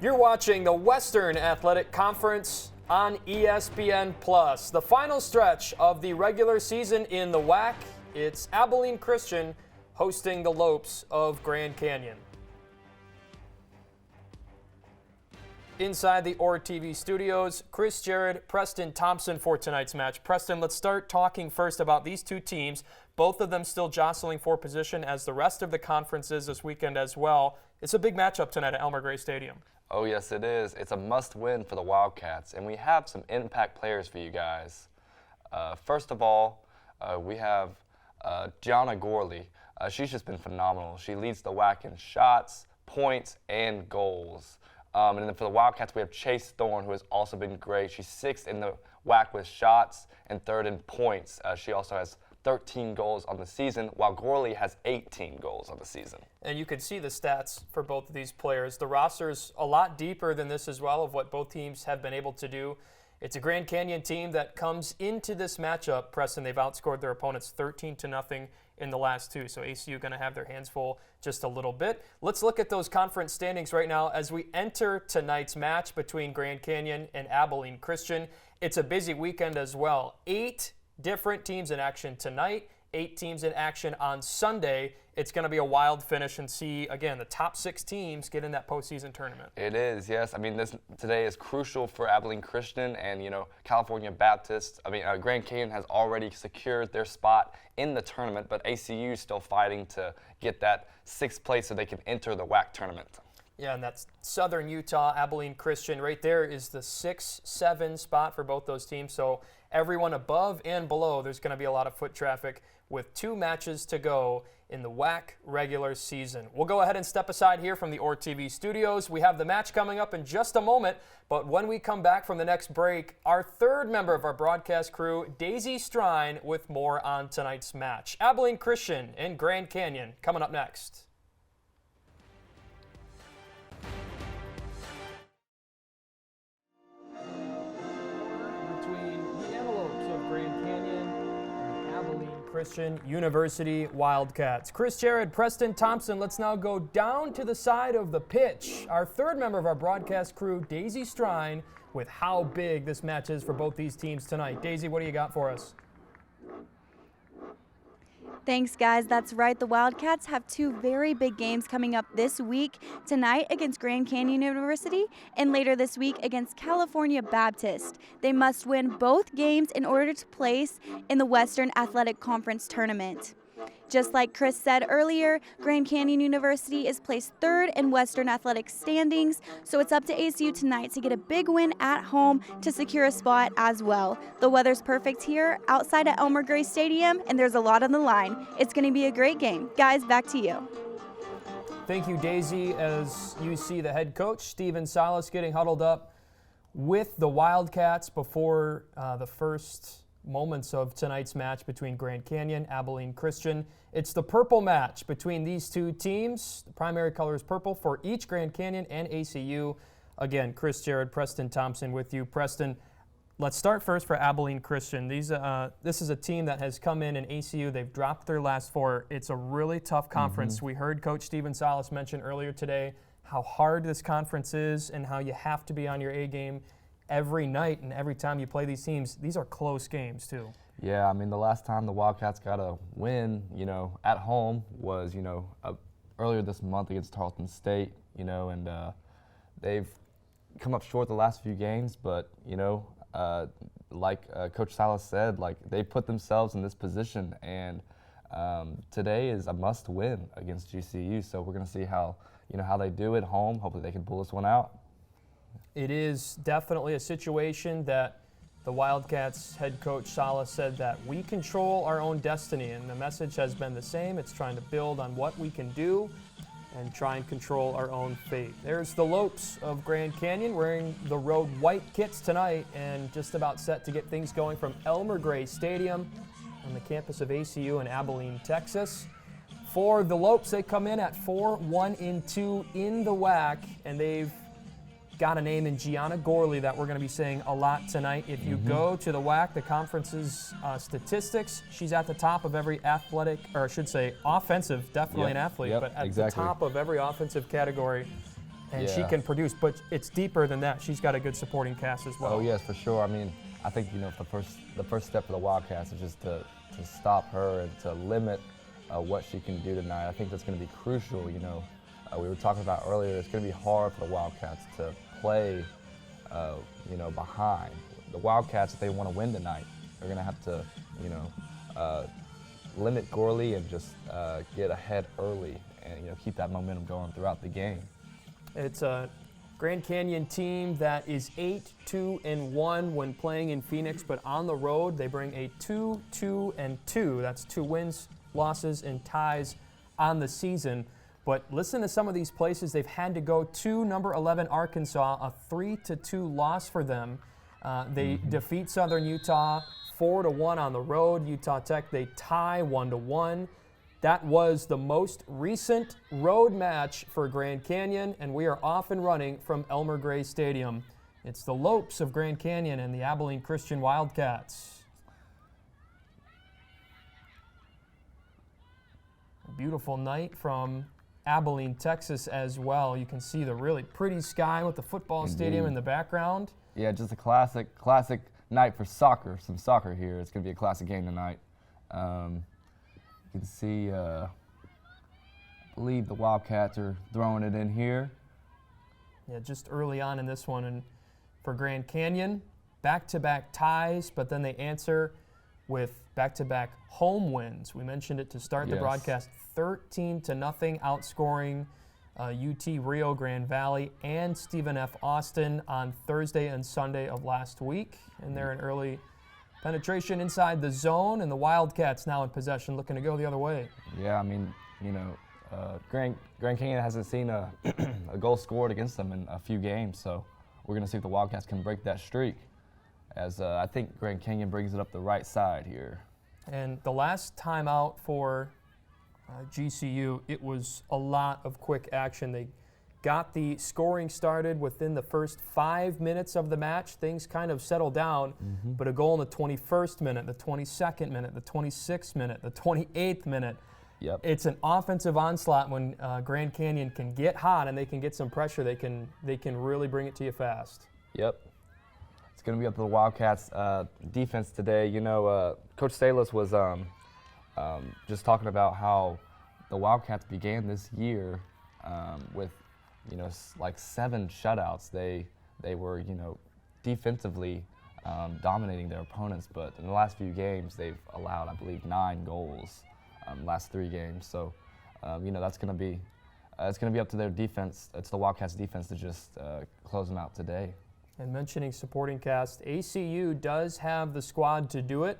You're watching the Western Athletic Conference on ESPN+. The final stretch of the regular season in the WAC. It's Abilene Christian hosting the Lopes of Grand Canyon. Inside the ACUTV studios, Chris Jared, Preston Thompson for tonight's match. Preston, let's start talking first about these two teams. Both of them still jostling for position as the rest of the conference is this weekend as well. It's a big matchup tonight at Elmer Gray Stadium. Oh, yes, it is. It's a must-win for the Wildcats, and we have some impact players for you guys. First of all, we have Gianna Gorley. She's just been phenomenal. She leads the WAC in shots, points, and goals. And then for the Wildcats, we have Chase Thorne, who has also been great. She's 6th in the WAC with shots and 3rd in points. She also has 13 goals on the season, while Gorley has 18 goals on the season. And you can see the stats for both of these players. The roster's a lot deeper than this as well of what both teams have been able to do. It's a Grand Canyon team that comes into this matchup, Preston. They've outscored their opponents 13-0 in the last two. So ACU going to have their hands full just a little bit. Let's look at those conference standings right now as we enter tonight's match between Grand Canyon and Abilene Christian. It's a busy weekend as well. 8 different teams in action tonight, 8 teams in action on Sunday. It's going to be a wild finish and see, again, the top 6 teams get in that postseason tournament. It is, yes. I mean, today is crucial for Abilene Christian and, California Baptist. I mean, Grand Canyon has already secured their spot in the tournament, but ACU is still fighting to get that 6th place so they can enter the WAC tournament. Yeah, and that's Southern Utah, Abilene Christian. Right there is the 6-7 spot for both those teams. So everyone above and below, there's going to be a lot of foot traffic with 2 matches to go in the WAC regular season. We'll go ahead and step aside here from the ACUTV studios. We have the match coming up in just a moment, but when we come back from the next break, our 3rd member of our broadcast crew, Daisy Strine, with more on tonight's match. Abilene Christian and Grand Canyon coming up next. Christian University Wildcats. Chris Jared, Preston Thompson, let's now go down to the side of the pitch. Our 3rd member of our broadcast crew, Daisy Strine, with how big this match is for both these teams tonight. Daisy, what do you got for us? Thanks, guys. That's right. The Wildcats have 2 very big games coming up this week. Tonight against Grand Canyon University and later this week against California Baptist. They must win both games in order to place in the Western Athletic Conference tournament. Just like Chris said earlier, Grand Canyon University is placed 3rd in Western Athletic standings, so it's up to ACU tonight to get a big win at home to secure a spot as well. The weather's perfect here outside at Elmer Gray Stadium, and there's a lot on the line. It's going to be a great game. Guys, back to you. Thank you, Daisy. As you see the head coach, Steven Salas, getting huddled up with the Wildcats before the first moments of tonight's match between Grand Canyon, Abilene Christian. It's the purple match between these two teams. The primary color is purple for each Grand Canyon and ACU. Again, Chris Jared, Preston Thompson with you. Preston, let's start first for Abilene Christian. This is a team that has come in ACU. They've dropped their last 4. It's a really tough conference. We heard Coach Steven Salas mention earlier today how hard this conference is and how you have to be on your A game every night and every time you play these teams. These are close games too. Yeah, I mean, the last time the Wildcats got a win, at home was, earlier this month against Tarleton State, and they've come up short the last few games, but, like Coach Salas said, they put themselves in this position, and today is a must win against GCU, so we're going to see how they do at home. Hopefully they can pull this one out. It is definitely a situation that the Wildcats head coach Salas said that we control our own destiny, and the message has been the same. It's trying to build on what we can do and try and control our own fate. There's the Lopes of Grand Canyon wearing the road white kits tonight and just about set to get things going from Elmer Gray Stadium on the campus of ACU in Abilene, Texas. For the Lopes, they come in at 4-1-2 in the WAC, and they've got a name in Gianna Gorley that we're going to be saying a lot tonight. If you go to the WAC, the conference's statistics, she's at the top of every athletic, or I should say offensive, definitely an athlete, but at the top of every offensive category. and she can produce, but it's deeper than that. She's got a good supporting cast as well. Oh yes, for sure. I mean, I think the first step for the Wildcats is just to stop her and to limit what she can do tonight. I think that's going to be crucial. We were talking about earlier. It's going to be hard for the Wildcats to play, behind. The Wildcats, if they want to win tonight, they're going to have to, limit Gorley and just get ahead early and keep that momentum going throughout the game. It's a Grand Canyon team that is 8-2-1 when playing in Phoenix, but on the road they bring a 2-2-2. That's 2 wins, losses, and ties on the season. But listen to some of these places they've had to go to. Number 11 Arkansas, a 3-2 loss for them. They defeat Southern Utah 4-1 on the road. Utah Tech, they tie 1-1. That was the most recent road match for Grand Canyon, and we are off and running from Elmer Gray Stadium. It's the Lopes of Grand Canyon and the Abilene Christian Wildcats. A beautiful night from Abilene, Texas as well. You can see the really pretty sky with the football stadium in the background. Yeah, just a classic night for soccer. Some soccer here. It's going to be a classic game tonight. You can see, I believe the Wildcats are throwing it in here. Yeah, just early on in this one. And for Grand Canyon, back-to-back ties, but then they answer with back-to-back home wins. We mentioned it to start the broadcast, 13-0, outscoring UT Rio Grande Valley and Stephen F. Austin on Thursday and Sunday of last week. And they're in early penetration inside the zone, and the Wildcats now in possession, looking to go the other way. Yeah, I mean, Grand Canyon hasn't seen a goal scored against them in a few games, so we're going to see if the Wildcats can break that streak, as I think Grand Canyon brings it up the right side here. And the last time out for GCU, it was a lot of quick action. They got the scoring started within the first 5 minutes of the match. Things kind of settled down, but a goal in the 21st minute, the 22nd minute, the 26th minute, the 28th minute. Yep. It's an offensive onslaught when Grand Canyon can get hot and they can get some pressure. They can really bring it to you fast. Yep. It's going to be up to the Wildcats' defense today. Coach Salas was just talking about how the Wildcats began this year with like 7 shutouts. They were, defensively dominating their opponents, but in the last few games they've allowed, I believe, 9 goals last 3 games. So, that's going to be it's going to be up to their defense. It's the Wildcats' defense to just close them out today. And mentioning supporting cast, ACU does have the squad to do it.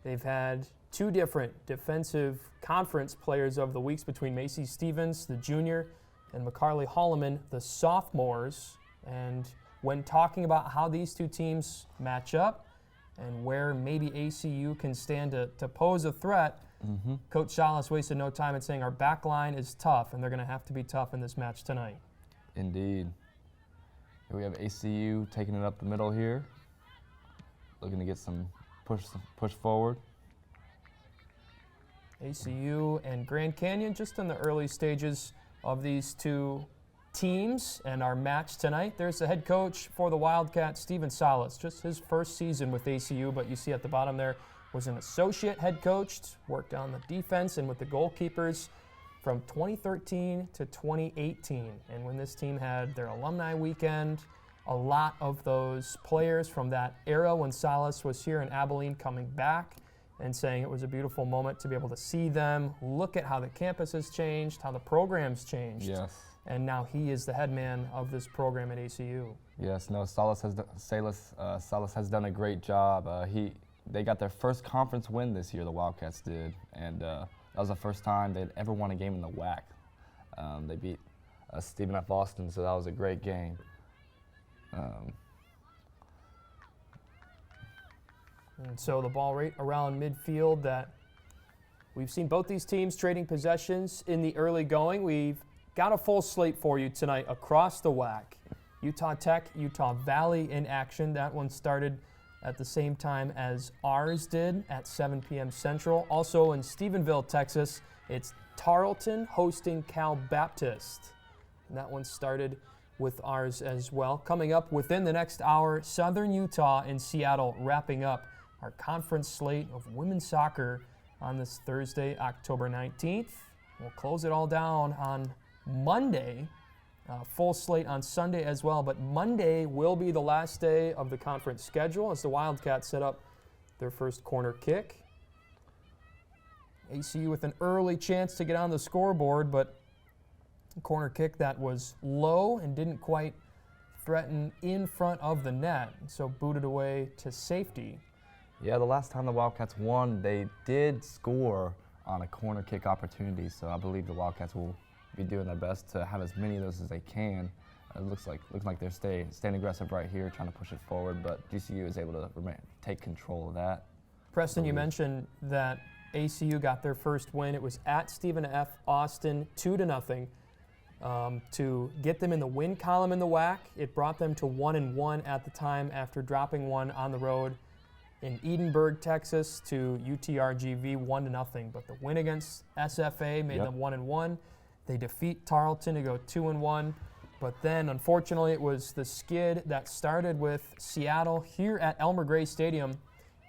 They've had 2 different defensive conference players of the weeks between Macy Stevens, the junior, and McCarley Holloman, the sophomores. And when talking about how these 2 teams match up and where maybe ACU can stand to pose a threat, Coach Salas wasted no time in saying our back line is tough, and they're going to have to be tough in this match tonight. Indeed. Here we have ACU taking it up the middle here, looking to get some push forward. ACU and Grand Canyon just in the early stages of these 2 teams and our match tonight. There's the head coach for the Wildcats, Stephen Salas, just his first season with ACU, but you see at the bottom there was an associate head coach, worked on the defense and with the goalkeepers from 2013 to 2018. And when this team had their alumni weekend, a lot of those players from that era when Salas was here in Abilene coming back and saying it was a beautiful moment to be able to see them, look at how the campus has changed, how the program's changed. Yes. And now he is the head man of this program at ACU. Yes, no, Salas has done a great job. They got their first conference win this year, the Wildcats did, and that was the first time they'd ever won a game in the WAC. They beat Stephen F. Austin, so that was a great game. And so the ball right around midfield. That we've seen both these teams trading possessions in the early going. We've got a full slate for you tonight across the WAC. Utah Tech, Utah Valley in action. That one started at the same time as ours did at 7 p.m. Central. Also in Stephenville, Texas, it's Tarleton hosting Cal Baptist. And that one started with ours as well. Coming up within the next hour, Southern Utah and Seattle wrapping up our conference slate of women's soccer on this Thursday, October 19th. We'll close it all down on Monday. Full slate on Sunday as well, but Monday will be the last day of the conference schedule as the Wildcats set up their first corner kick. ACU with an early chance to get on the scoreboard, but a corner kick that was low and didn't quite threaten in front of the net, so booted away to safety. Yeah, the last time the Wildcats won, they did score on a corner kick opportunity, so I believe the Wildcats will be doing their best to have as many of those as they can. It looks like they're staying aggressive right here, trying to push it forward, but GCU is able to take control of that. Preston, you mentioned that ACU got their first win. It was at Stephen F. Austin, 2-0. To get them in the win column in the WAC, it brought them to 1-1 at the time after dropping one on the road in Edinburgh, Texas to UTRGV 1-0. But the win against SFA made them 1-1. They defeat Tarleton to go 2-1. But then, unfortunately, it was the skid that started with Seattle here at Elmer Gray Stadium.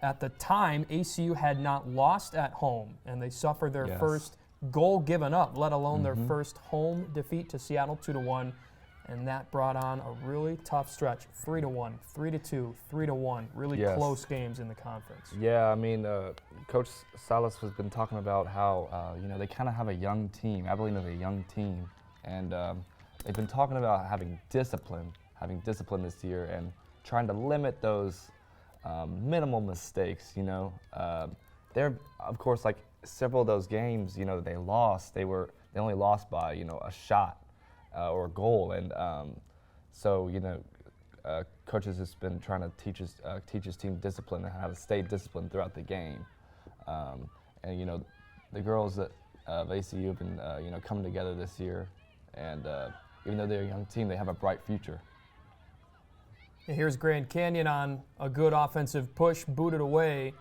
At the time, ACU had not lost at home, and they suffered their first goal given up, let alone their first home defeat to Seattle 2-1. And that brought on a really tough stretch, 3-1, 3-2, 3-1, really close games in the conference. Yeah, I mean, Coach Salas has been talking about how, they kind of have a young team. Abilene is a young team, and they've been talking about having discipline this year and trying to limit those minimal mistakes, They're, of course, like several of those games, that they lost, they only lost by, a shot. Or a goal, and Coach has just been trying to teach his team discipline and how to stay disciplined throughout the game. The girls of ACU have been coming together this year, and even though they're a young team, they have a bright future. And here's Grand Canyon on a good offensive push, booted away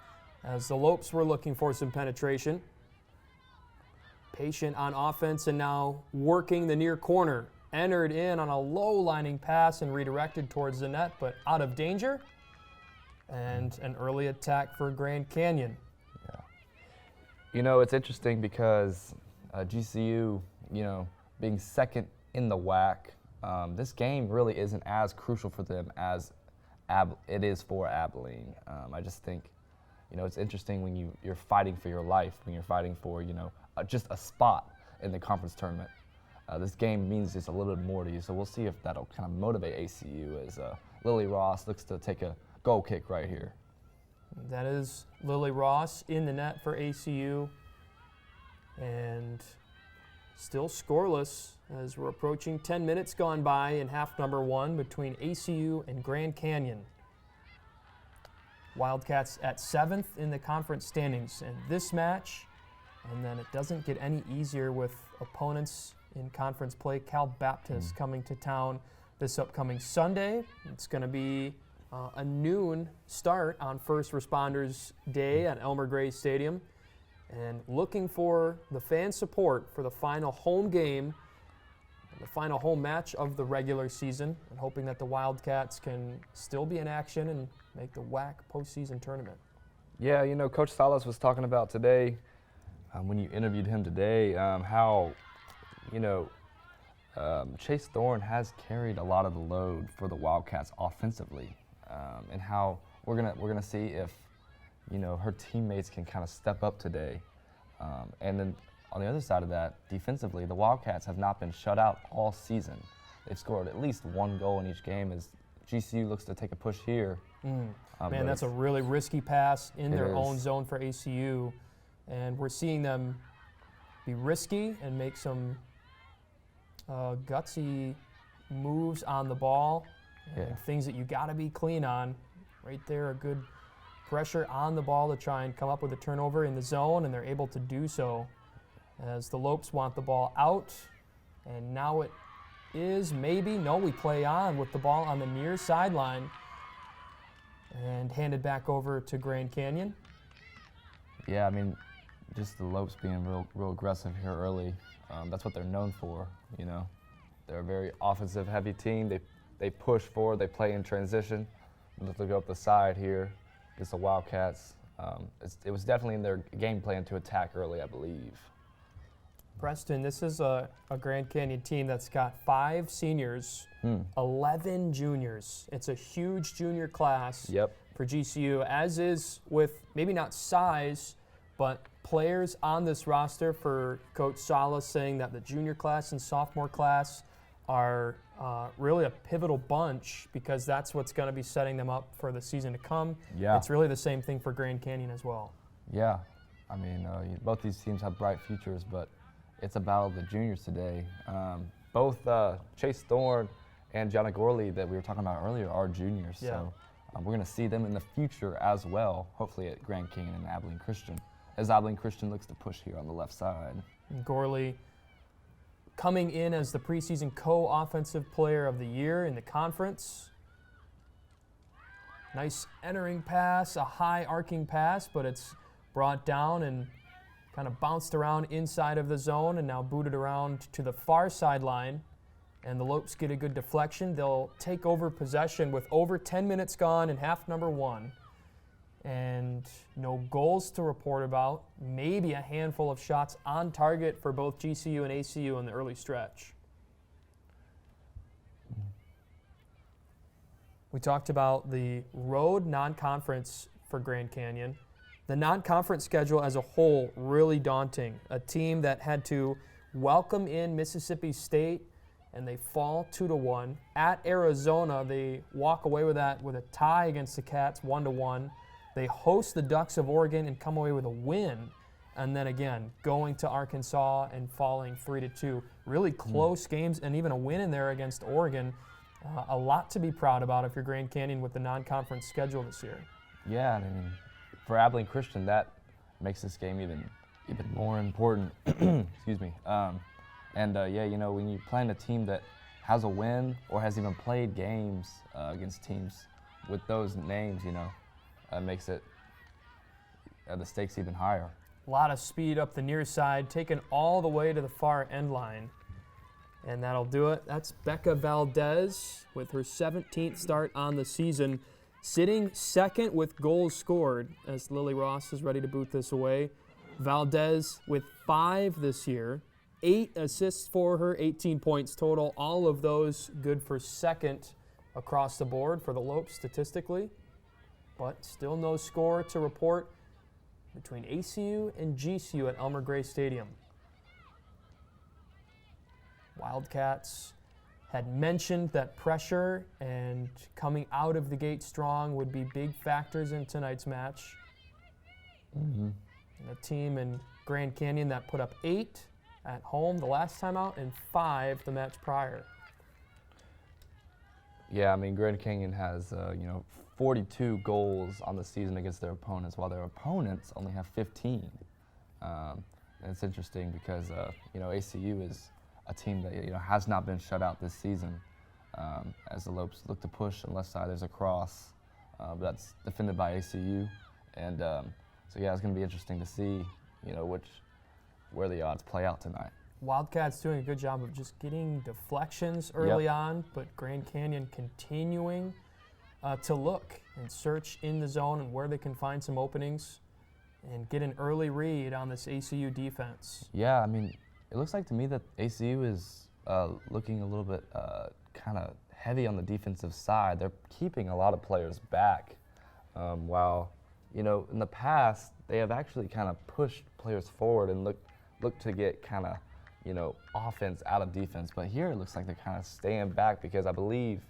as the Lopes were looking for some penetration. Patient on offense and now working the near corner. Entered in on a low-lining pass and redirected towards the net, but out of danger. And an early attack for Grand Canyon. Yeah. It's interesting because GCU, being second in the WAC, this game really isn't as crucial for them as it is for Abilene. I just think, it's interesting when you're fighting for your life, when you're fighting for, just a spot in the conference tournament. This game means just a little bit more to you, so we'll see if that'll kind of motivate ACU as Lily Ross looks to take a goal kick right here. That is Lily Ross in the net for ACU, and still scoreless as we're approaching 10 minutes gone by in half number one between ACU and Grand Canyon. Wildcats at 7th in the conference standings in this match. And then it doesn't get any easier with opponents in conference play. Cal Baptist coming to town this upcoming Sunday. It's going to be a noon start on First Responders Day at Elmer Gray Stadium. And looking for the fan support for the final home game, the final home match of the regular season, and hoping that the Wildcats can still be in action and make the WAC postseason tournament. Yeah, Coach Salas was talking about today, when you interviewed him today, how, Chase Thorne has carried a lot of the load for the Wildcats offensively, and how we're gonna see if, her teammates can kind of step up today. And then on the other side of that, defensively, the Wildcats have not been shut out all season. They've scored at least one goal in each game as GCU looks to take a push here. Man, that's a really risky pass in their own zone for ACU. And we're seeing them be risky and make some gutsy moves on the ball, and things that you got to be clean on. Right there, a good pressure on the ball to try and come up with a turnover in the zone, and they're able to do so as the Lopes want the ball out. And now it is we play on with the ball on the near sideline and handed back over to Grand Canyon. Yeah, I mean, just the Lopes being real aggressive here early. That's what they're known for, They're a very offensive-heavy team. They push forward. They play in transition. Look to go up the side here against the Wildcats. It was definitely in their game plan to attack early, I believe. Preston, this is a Grand Canyon team that's got 5 seniors, 11 juniors. It's a huge junior class for GCU, as is with maybe not size, but players on this roster for Coach Salas saying that the junior class and sophomore class are really a pivotal bunch because that's what's going to be setting them up for the season to come. Yeah. It's really the same thing for Grand Canyon as well. Yeah. I mean, both these teams have bright futures, but it's a battle of the juniors today. Both Chase Thorne and Gianna Gorley that we were talking about earlier are juniors. Yeah. So we're going to see them in the future as well, hopefully at Grand Canyon and Abilene Christian, as Abilene Christian looks to push here on the left side. And Gorley coming in as the preseason co-offensive player of the year in the conference. Nice entering pass, a high arcing pass, but it's brought down and kind of bounced around inside of the zone and now booted around to the far sideline. And the Lopes get a good deflection. They'll take over possession with over 10 minutes gone in half number 1. And no goals to report about. Maybe a handful of shots on target for both GCU and ACU in the early stretch. We talked about the road non-conference for Grand Canyon. The non-conference schedule as a whole, really daunting. A team that had to welcome in Mississippi State, and they fall 2-1. At Arizona, they walk away with that with a tie against the Cats, 1-1. They host the Ducks of Oregon and come away with a win. And then again, going to Arkansas and falling 3-2. Really close games and even a win in there against Oregon. A lot to be proud about if you're Grand Canyon with the non-conference schedule this year. Yeah, I mean, for Abilene Christian, that makes this game even more important. Excuse me. Yeah, you know, when you play a team that has a win or has even played games against teams with those names, you know, makes it the stakes even higher. A lot of speed up the near side, taken all the way to the far end line. And that'll do it. That's Becca Valdez with her 17th start on the season, sitting second with goals scored as Lily Ross is ready to boot this away. Valdez with 5 this year, 8 assists for her, 18 points total. All of those good for second across the board for the Lopes statistically. But still no score to report between ACU and GCU at Elmer Gray Stadium. Wildcats had mentioned that pressure and coming out of the gate strong would be big factors in tonight's match. And a team in Grand Canyon that put up 8 at home the last time out and 5 the match prior. Yeah, I mean, Grand Canyon has, 42 goals on the season against their opponents, while their opponents only have 15. And it's interesting because, ACU is a team that, has not been shut out this season. As the Lopes look to push on the left side, there's a cross, but that's defended by ACU. And it's going to be interesting to see, where the odds play out tonight. Wildcats doing a good job of just getting deflections early on, but Grand Canyon continuing to look and search in the zone and where they can find some openings and get an early read on this ACU defense. Yeah, I mean, it looks like to me that ACU is looking a little bit kind of heavy on the defensive side. They're keeping a lot of players back, while, in the past, they have actually kind of pushed players forward and look to get kind of, offense out of defense. But here it looks like they're kind of staying back because I believe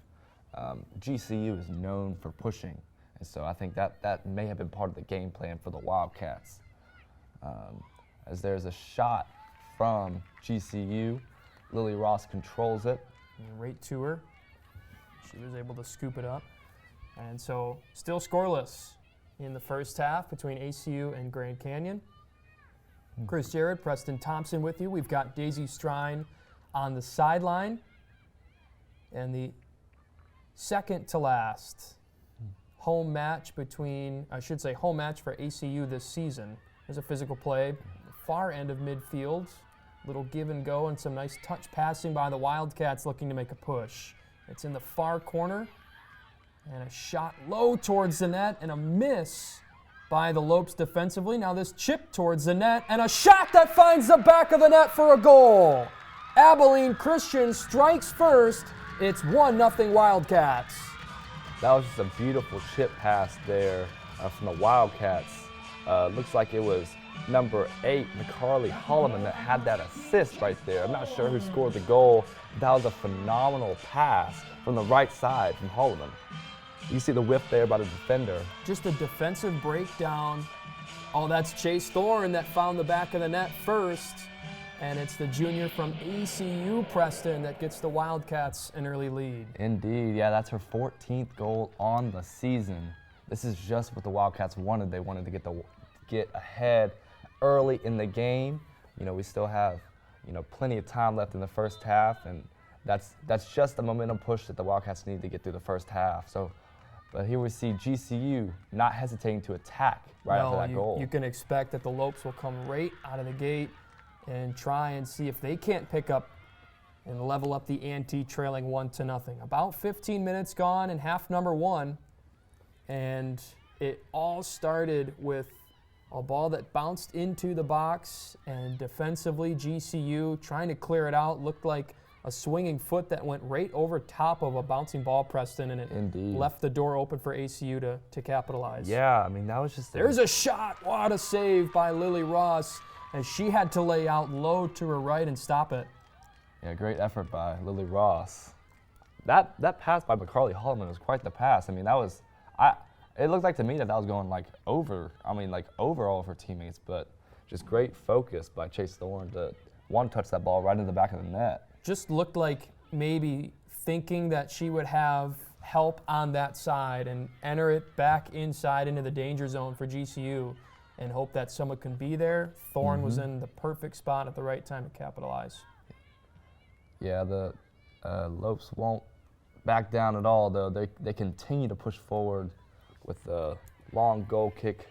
GCU is known for pushing. And so I think that may have been part of the game plan for the Wildcats. As there's a shot from GCU, Lily Ross controls it. And right to her. She was able to scoop it up. And so still scoreless in the first half between ACU and Grand Canyon. Chris Jarrett, Preston Thompson with you. We've got Daisy Strine on the sideline. And the second to last home match for ACU this season. There's a physical play, far end of midfield. Little give and go and some nice touch passing by the Wildcats looking to make a push. It's in the far corner. And a shot low towards the net and a miss by the Lopes defensively. Now this chip towards the net and a shot that finds the back of the net for a goal. Abilene Christian strikes first. It's 1-0 Wildcats. That was just a beautiful chip pass there from the Wildcats. Looks like it was number 8, McCarley Holloman, that had that assist right there. I'm not sure who scored the goal. That was a phenomenal pass from the right side from Holloman. You see the whiff there by the defender. Just a defensive breakdown. Oh, that's Chase Thorne that found the back of the net first. And it's the junior from ACU, Preston, that gets the Wildcats an early lead. Indeed, yeah, that's her 14th goal on the season. This is just what the Wildcats wanted. They wanted to get ahead early in the game. You know, we still have, plenty of time left in the first half, and that's just the momentum push that the Wildcats need to get through the first half. But here we see GCU not hesitating to attack right after that goal. You can expect that the Lopes will come right out of the gate and try and see if they can't pick up and level up the ante, trailing 1-0. About 15 minutes gone in half number 1, and it all started with a ball that bounced into the box, and defensively GCU trying to clear it out. Looked like a swinging foot that went right over top of a bouncing ball, Preston, and it Indeed. left the door open for ACU to capitalize. Yeah, I mean, that was just... There's a shot. What a save by Lily Ross, as she had to lay out low to her right and stop it. Yeah, great effort by Lily Ross. That pass by McCarley Holloman was quite the pass. I mean, it looked like to me that was going over all of her teammates, but just great focus by Chase Thorne to one-touch that ball right in the back of the net. Just looked like maybe thinking that she would have help on that side and enter it back inside into the danger zone for GCU and hope that someone can be there. Thorne was in the perfect spot at the right time to capitalize. Yeah, the Lopes won't back down at all, though. They continue to push forward with a long goal kick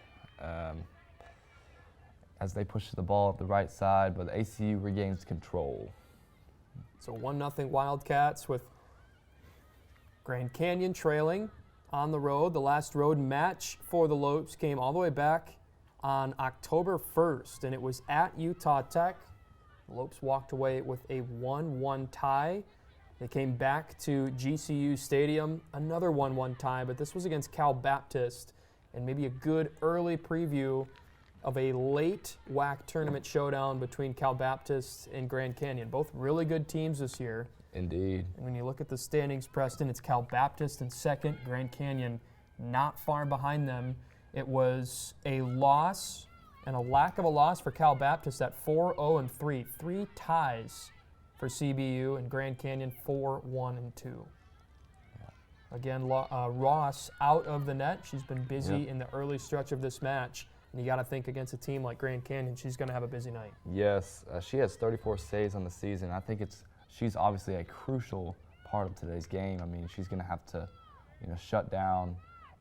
as they push the ball up the right side, but ACU regains control. So 1-0 Wildcats with Grand Canyon trailing on the road. The last road match for the Lopes came all the way back on October 1st, and it was at Utah Tech. The Lopes walked away with a 1-1 tie. They came back to GCU Stadium, another 1-1 tie, but this was against Cal Baptist, and maybe a good early preview of a late WAC tournament showdown between Cal Baptist and Grand Canyon. Both really good teams this year. Indeed. And when you look at the standings, Preston, it's Cal Baptist in second, Grand Canyon not far behind them. It was a loss and a lack of a loss for Cal Baptist at 4-0-3. 3 ties for CBU, and Grand Canyon 4-1-2. Again, Ross out of the net. She's been busy in the early stretch of this match. And you got to think against a team like Grand Canyon, she's going to have a busy night. Yes, she has 34 saves on the season. I think she's obviously a crucial part of today's game. I mean, she's going to have to, shut down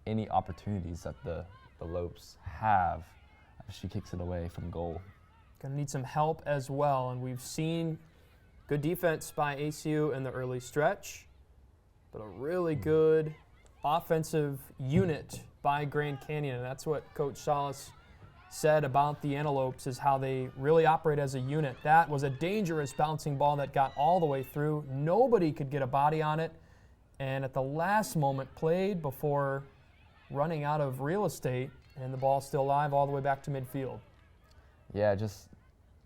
any opportunities that the Lopes have if she kicks it away from goal. Going to need some help as well, and we've seen good defense by ACU in the early stretch, but a really good offensive unit by Grand Canyon, and that's what Coach Salas said about the Antelopes, is how they really operate as a unit. That was a dangerous bouncing ball that got all the way through. Nobody could get a body on it, and at the last moment played before running out of real estate, and the ball still live all the way back to midfield. Yeah, that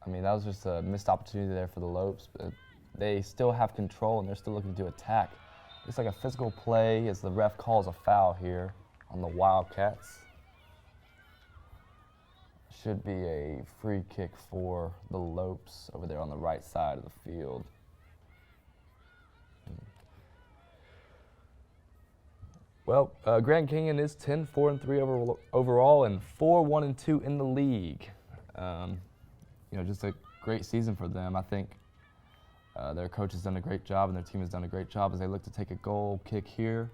was just a missed opportunity there for the Lopes. But they still have control, and they're still looking to attack. Looks like a physical play as the ref calls a foul here on the Wildcats. Should be a free kick for the Lopes over there on the right side of the field. Well, Grand Canyon is 10-4-3 overall and 4-1-2 in the league. Just a great season for them. I think their coach has done a great job and their team has done a great job as they look to take a goal kick here.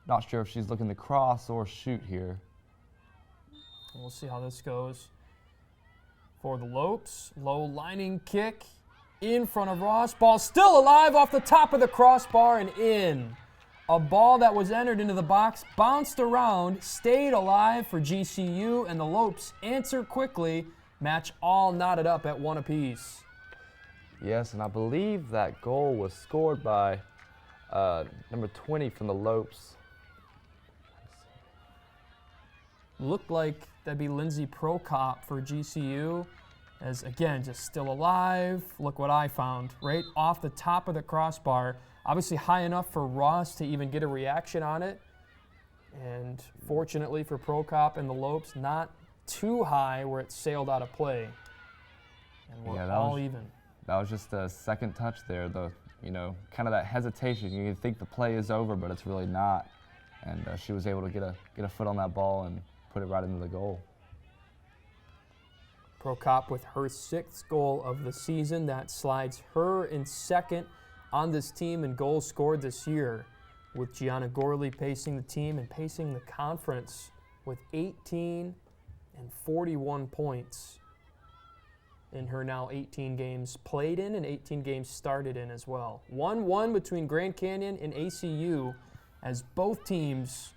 Not sure if she's looking to cross or shoot here. We'll see how this goes. For the Lopes, low lining kick, in front of Ross. Ball still alive off the top of the crossbar and in. A ball that was entered into the box, bounced around, stayed alive for GCU, and the Lopes answer quickly. Match all knotted up at 1 apiece. Yes, and I believe that goal was scored by number 20 from the Lopes. Looked like that'd be Lindsay Prokop for GCU. As again, just still alive. Look what I found, right off the top of the crossbar. Obviously high enough for Ross to even get a reaction on it. And fortunately for Prokop and the Lopes, not too high where it sailed out of play. And we're all even. That was just the second touch there, kind of that hesitation. You think the play is over, but it's really not. And she was able to get a foot on that ball and put it right into the goal. Prokop with her 6th goal of the season. That slides her in second on this team in goals scored this year, with Gianna Gorley pacing the team and pacing the conference with 18 and 41 points in her now 18 games played in and 18 games started in as well. 1-1 between Grand Canyon and ACU, as both teams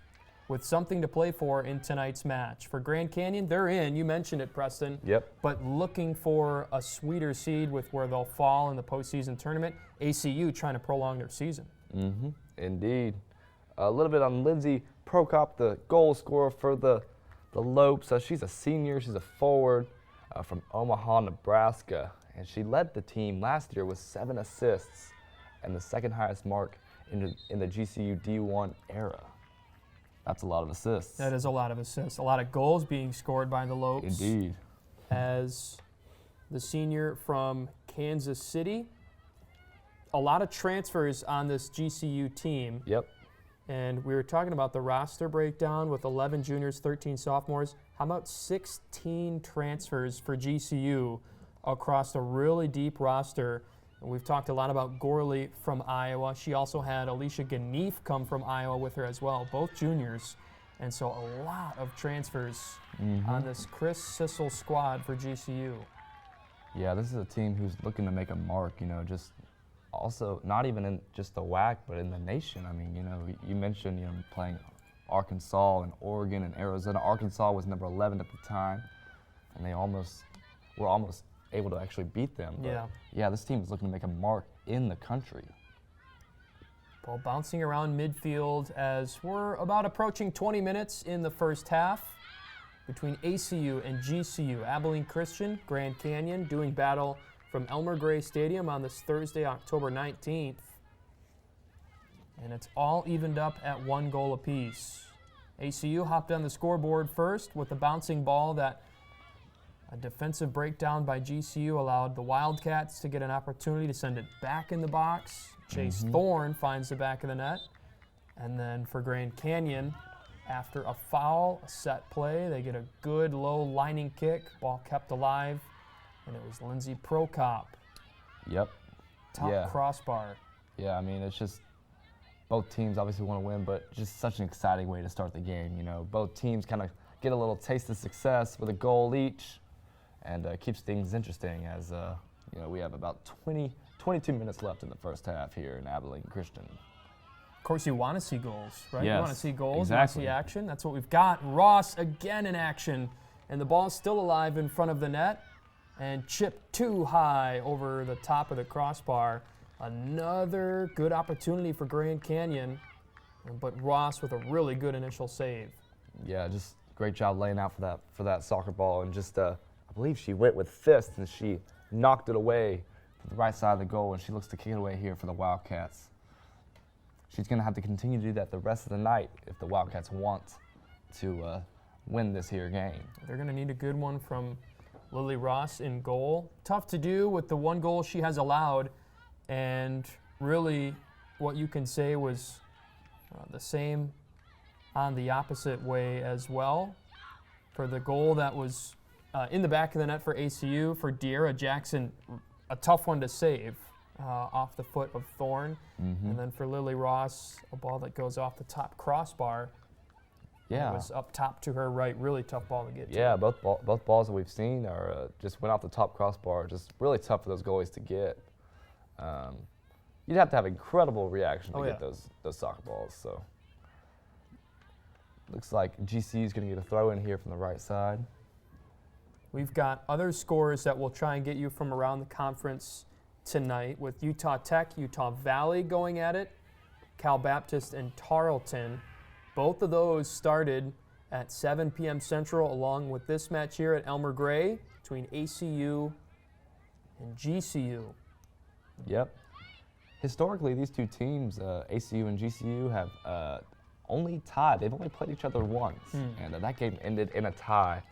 with something to play for in tonight's match. For Grand Canyon, they're in. You mentioned it, Preston. Yep. But looking for a sweeter seed with where they'll fall in the postseason tournament. ACU trying to prolong their season. Mm-hmm. Indeed. A little bit on Lindsay Prokop, the goal scorer for the Lopes. She's a senior. She's a forward from Omaha, Nebraska. And she led the team last year with 7 assists and the second highest mark in the GCU D1 era. That's a lot of assists. That is a lot of assists. A lot of goals being scored by the Lopes. Indeed. As the senior from Kansas City. A lot of transfers on this GCU team. Yep. And we were talking about the roster breakdown with 11 juniors, 13 sophomores. How about 16 transfers for GCU across a really deep roster? And we've talked a lot about Gorley from Iowa. She also had Alicia Ganeef come from Iowa with her as well, both juniors. And so a lot of transfers on this Chris Sissel squad for GCU. Yeah, this is a team who's looking to make a mark, just also not even in just the WAC, but in the nation. I mean, you mentioned, playing Arkansas and Oregon and Arizona. Arkansas was number 11 at the time, and they were almost able to actually beat them. But yeah, this team is looking to make a mark in the country. Ball bouncing around midfield as we're about approaching 20 minutes in the first half between ACU and GCU. Abilene Christian, Grand Canyon doing battle from Elmer Gray Stadium on this Thursday, October 19th. And it's all evened up at 1 goal apiece. ACU hopped on the scoreboard first with a bouncing ball that a defensive breakdown by GCU allowed the Wildcats to get an opportunity to send it back in the box. Chase Thorne finds the back of the net. And then for Grand Canyon, after a foul, a set play, they get a good low lining kick, ball kept alive, and it was Lindsay Prokop. Yep. Top crossbar. Yeah, I mean, it's just both teams obviously want to win, but just such an exciting way to start the game. Both teams kind of get a little taste of success with a goal each, and keeps things interesting as we have about 22 minutes left in the first half here in Abilene Christian. Of course, you want to see goals, right? Yes, you want to see goals, exactly. You want to see action. That's what we've got. Ross again in action, and the ball's still alive in front of the net, and chipped too high over the top of the crossbar. Another good opportunity for Grand Canyon, but Ross with a really good initial save. Yeah, just great job laying out for that soccer ball, and just I believe she went with fist and she knocked it away to the right side of the goal, and she looks to kick it away here for the Wildcats. She's going to have to continue to do that the rest of the night if the Wildcats want to win this here game. They're going to need a good one from Lily Ross in goal. Tough to do with the 1 goal she has allowed, and really what you can say was the same on the opposite way as well. For the goal that was in the back of the net for ACU, for De'Ara Jackson, a tough one to save off the foot of Thorne. And then for Lily Ross, a ball that goes off the top crossbar. Yeah. It was up top to her right, really tough ball to get to. Yeah, both balls that we've seen are just went off the top crossbar. Just really tough for those goalies to get. You'd have to have incredible reaction to Oh, get yeah. those soccer balls. So looks like GCU is going to get a throw in here from the right side. We've got other scores that we'll try and get you from around the conference tonight with Utah Tech, Utah Valley going at it, Cal Baptist and Tarleton. Both of those started at 7 p.m. Central, along with this match here at Elmer Gray between ACU and GCU. Yep. Historically, these two teams, ACU and GCU, have only tied. They've only played each other once, and that game ended in a tie.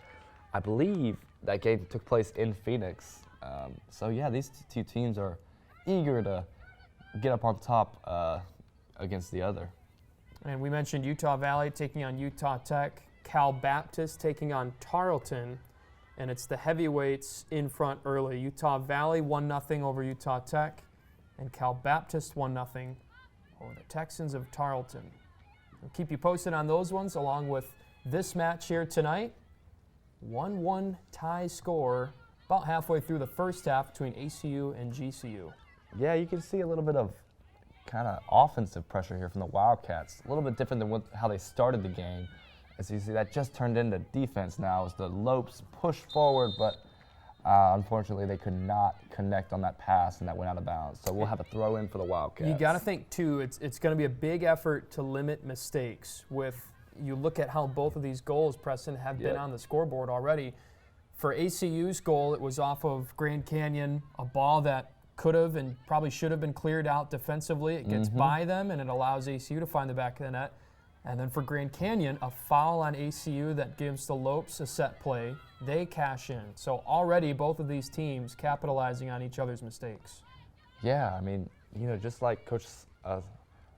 I believe that game took place in Phoenix. So yeah, these two teams are eager to get up on top against the other. And we mentioned Utah Valley taking on Utah Tech, Cal Baptist taking on Tarleton, and it's the heavyweights in front early. Utah Valley 1-0 over Utah Tech, and Cal Baptist 1-0 over the Texans of Tarleton. We'll keep you posted on those ones, along with this match here tonight. 1-1 tie score about halfway through the first half between ACU and GCU. Yeah, you can see a little bit of kind of offensive pressure here from the Wildcats. A little bit different than how they started the game. As you see, that just turned into defense now as the Lopes pushed forward, but unfortunately they could not connect on that pass and that went out of bounds. So we'll have a throw in for the Wildcats. You got to think, too, it's going to be a big effort to limit mistakes. You look at how both of these goals, Preston, have been on the scoreboard already. For ACU's goal, it was off of Grand Canyon, a ball that could have and probably should have been cleared out defensively. It gets by them, and it allows ACU to find the back of the net. And then for Grand Canyon, a foul on ACU that gives the Lopes a set play. They cash in. So already both of these teams capitalizing on each other's mistakes. Yeah, I mean, just like Coach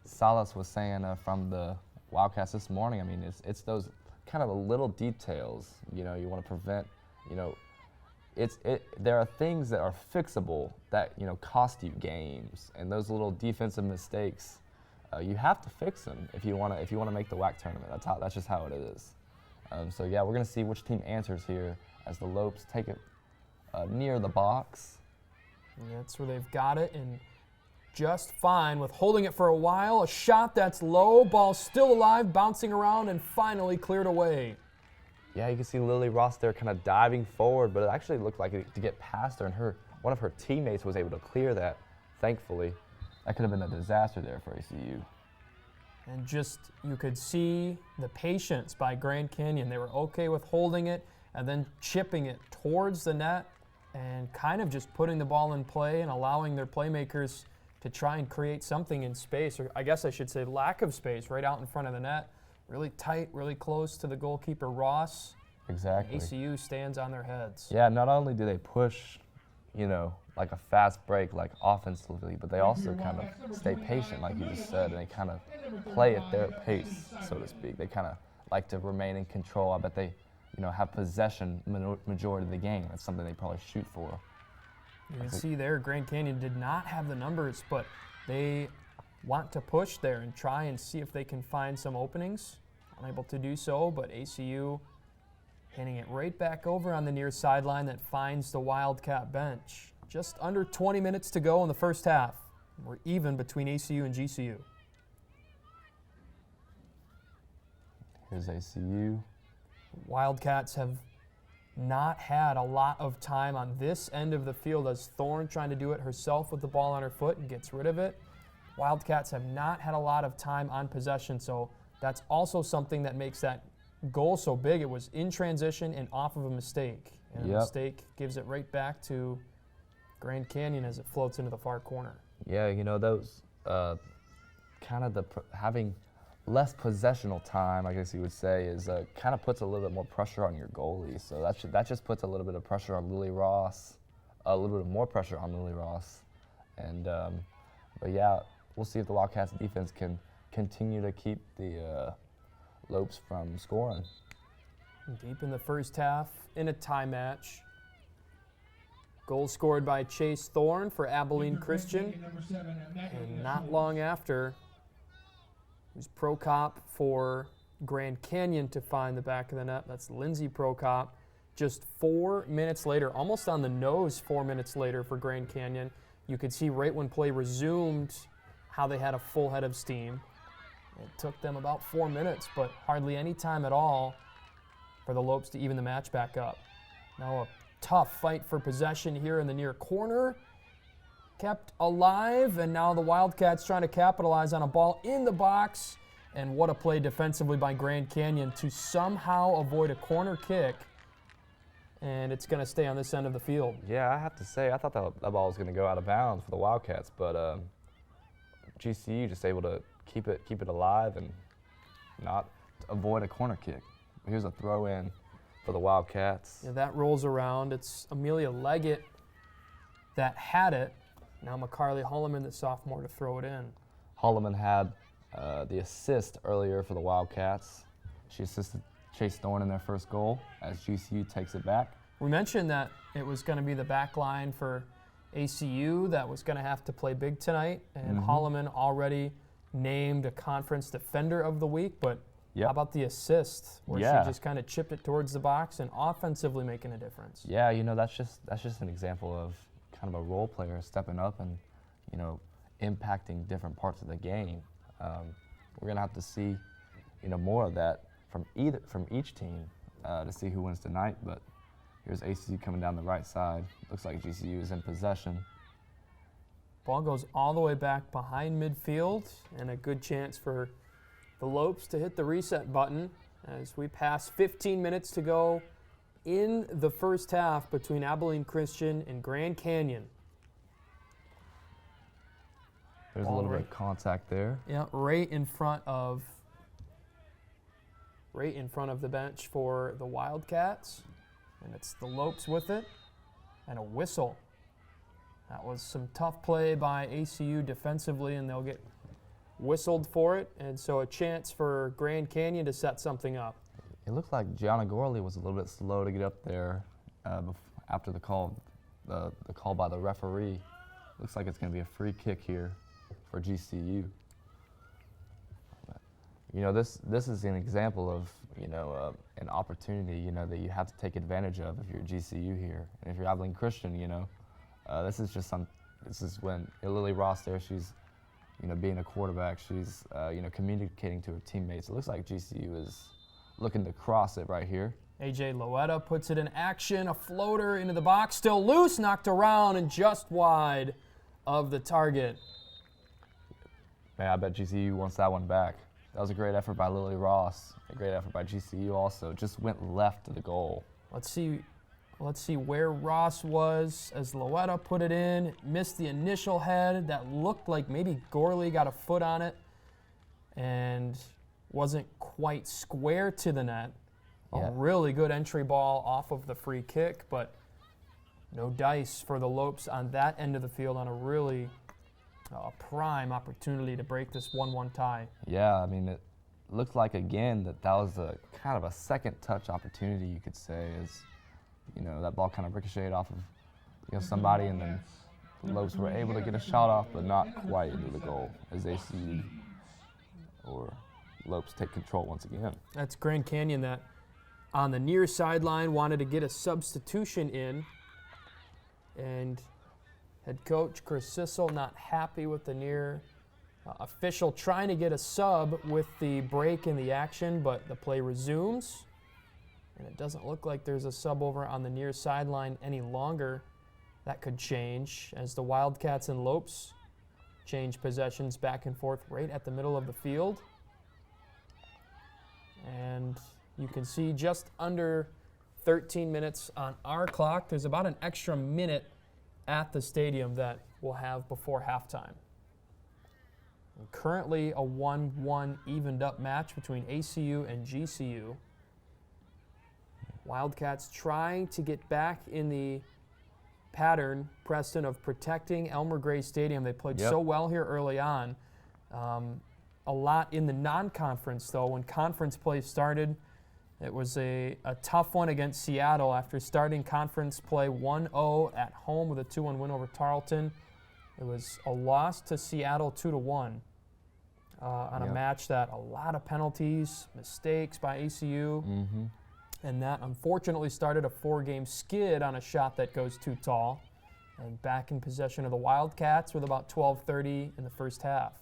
Salas was saying from the Wildcats this morning, I mean, it's those kind of little details, you want to prevent, there are things that are fixable that, cost you games, and those little defensive mistakes, you have to fix them if you want to make the WAC tournament. That's just how it is. So yeah, we're gonna see which team answers here as the Lopes take it near the box. And that's where they've got it, and just fine with holding it for a while. A shot that's low, ball still alive, bouncing around, and finally cleared away. Yeah, you can see Lily Ross there kind of diving forward, but it actually looked like to get past her, and one of her teammates was able to clear that, thankfully. That could have been a disaster there for ACU. And just, you could see the patience by Grand Canyon. They were okay with holding it and then chipping it towards the net and kind of just putting the ball in play and allowing their playmakers to try and create something in space, or I guess I should say lack of space, right out in front of the net. Really tight, really close to the goalkeeper, Ross. Exactly. ACU stands on their heads. Yeah, not only do they push, like a fast break, like offensively, but they also kind of stay patient, like you just said, and they kind of play at their pace, so to speak. They kind of like to remain in control. I bet they, have possession majority of the game. That's something they probably shoot for. You can see there, Grand Canyon did not have the numbers, but they want to push there and try and see if they can find some openings. Unable to do so, but ACU handing it right back over on the near sideline that finds the Wildcat bench. Just under 20 minutes to go in the first half. We're even between ACU and GCU. Here's ACU. Wildcats have not had a lot of time on this end of the field as Thorne trying to do it herself with the ball on her foot and gets rid of it. Wildcats have not had a lot of time on possession, so that's also something that makes that goal so big. It was in transition and off of a mistake. And a mistake gives it right back to Grand Canyon as it floats into the far corner. Yeah, those kind of having less possessional time, I guess you would say, is kind of puts a little bit more pressure on your goalie. So that just puts a little bit of pressure on Lily Ross, a little bit more pressure on Lily Ross. And but yeah, we'll see if the Wildcats defense can continue to keep the Lopes from scoring. Deep in the first half, in a tie match. Goal scored by Chase Thorne for Abilene Christian. And not long after, it was Prokop for Grand Canyon to find the back of the net. That's Lindsay Prokop. Just 4 minutes later, almost on the nose 4 minutes later for Grand Canyon, You could see right when play resumed how they had a full head of steam. It took them about 4 minutes, but hardly any time at all for the Lopes to even the match back up. Now a tough fight for possession here in the near corner. Kept alive, and now the Wildcats trying to capitalize on a ball in the box. And what a play defensively by Grand Canyon to somehow avoid a corner kick. And it's going to stay on this end of the field. Yeah, I have to say, I thought that ball was going to go out of bounds for the Wildcats, but GCU just able to keep it alive and not avoid a corner kick. Here's a throw in for the Wildcats. Yeah, that rolls around. It's Amelia Leggett that had it. Now McCarley Holloman, the sophomore, to throw it in. Holloman had the assist earlier for the Wildcats. She assisted Chase Thorne in their first goal as GCU takes it back. We mentioned that it was going to be the back line for ACU that was going to have to play big tonight, and Holloman already named a conference defender of the week, but how about the assist where she just kind of chipped it towards the box and offensively making a difference? Yeah, you know, that's just an example of kind of a role player stepping up and, you know, impacting different parts of the game. We're gonna have to see, you know, more of that from each team to see who wins tonight. But here's ACU coming down the right side. Looks like GCU is in possession. Ball goes all the way back behind midfield, and a good chance for the Lopes to hit the reset button as we pass 15 minutes to go in the first half between Abilene Christian and Grand Canyon. There's a little bit of contact there. Yeah, right in front of the bench for the Wildcats, and it's the Lopes with it, and a whistle. That was some tough play by ACU defensively, and they'll get whistled for it, and so a chance for Grand Canyon to set something up. It looked like Gianna Gorley was a little bit slow to get up there after the call by the referee. Looks like it's going to be a free kick here for GCU. But, you know, this is an example of, you know, an opportunity, you know, that you have to take advantage of if you're GCU here. And if you're Abilene Christian, you know, this is when Lily Ross there, she's, you know, being a quarterback, she's, you know, communicating to her teammates. It looks like GCU is looking to cross it right here. AJ Loetta puts it in action, a floater into the box, still loose, knocked around and just wide of the target. Man, I bet GCU wants that one back. That was a great effort by Lily Ross. A great effort by GCU also. Just went left to the goal. Let's see where Ross was as Loetta put it in. Missed the initial head. That looked like maybe Gorley got a foot on it and wasn't quite square to the net. A really good entry ball off of the free kick, but no dice for the Lopes on that end of the field on a really prime opportunity to break this 1-1 tie. Yeah, I mean, it looked like, again, that was a kind of a second touch opportunity, you could say, as, you know, that ball kind of ricocheted off of, you know, somebody, and then the Lopes were able to get a shot off, but not quite into the goal as ACU or Lopes take control once again. That's Grand Canyon that on the near sideline wanted to get a substitution in, and head coach Chris Sissel not happy with the near official trying to get a sub with the break in the action, but the play resumes, and it doesn't look like there's a sub over on the near sideline any longer. That could change as the Wildcats and Lopes change possessions back and forth right at the middle of the field. And you can see just under 13 minutes on our clock. There's about an extra minute at the stadium that we'll have before halftime. And currently a 1-1 evened up match between ACU and GCU. Wildcats trying to get back in the pattern, Preston, of protecting Elmer Gray Stadium. They played so well here early on. A lot in the non-conference, though. When conference play started, it was a tough one against Seattle after starting conference play 1-0 at home with a 2-1 win over Tarleton. It was a loss to Seattle 2-1 on a match that a lot of penalties, mistakes by ACU, and that unfortunately started a 4-game skid on a shot that goes too tall. and back in possession of the Wildcats with about 12:30 in the first half.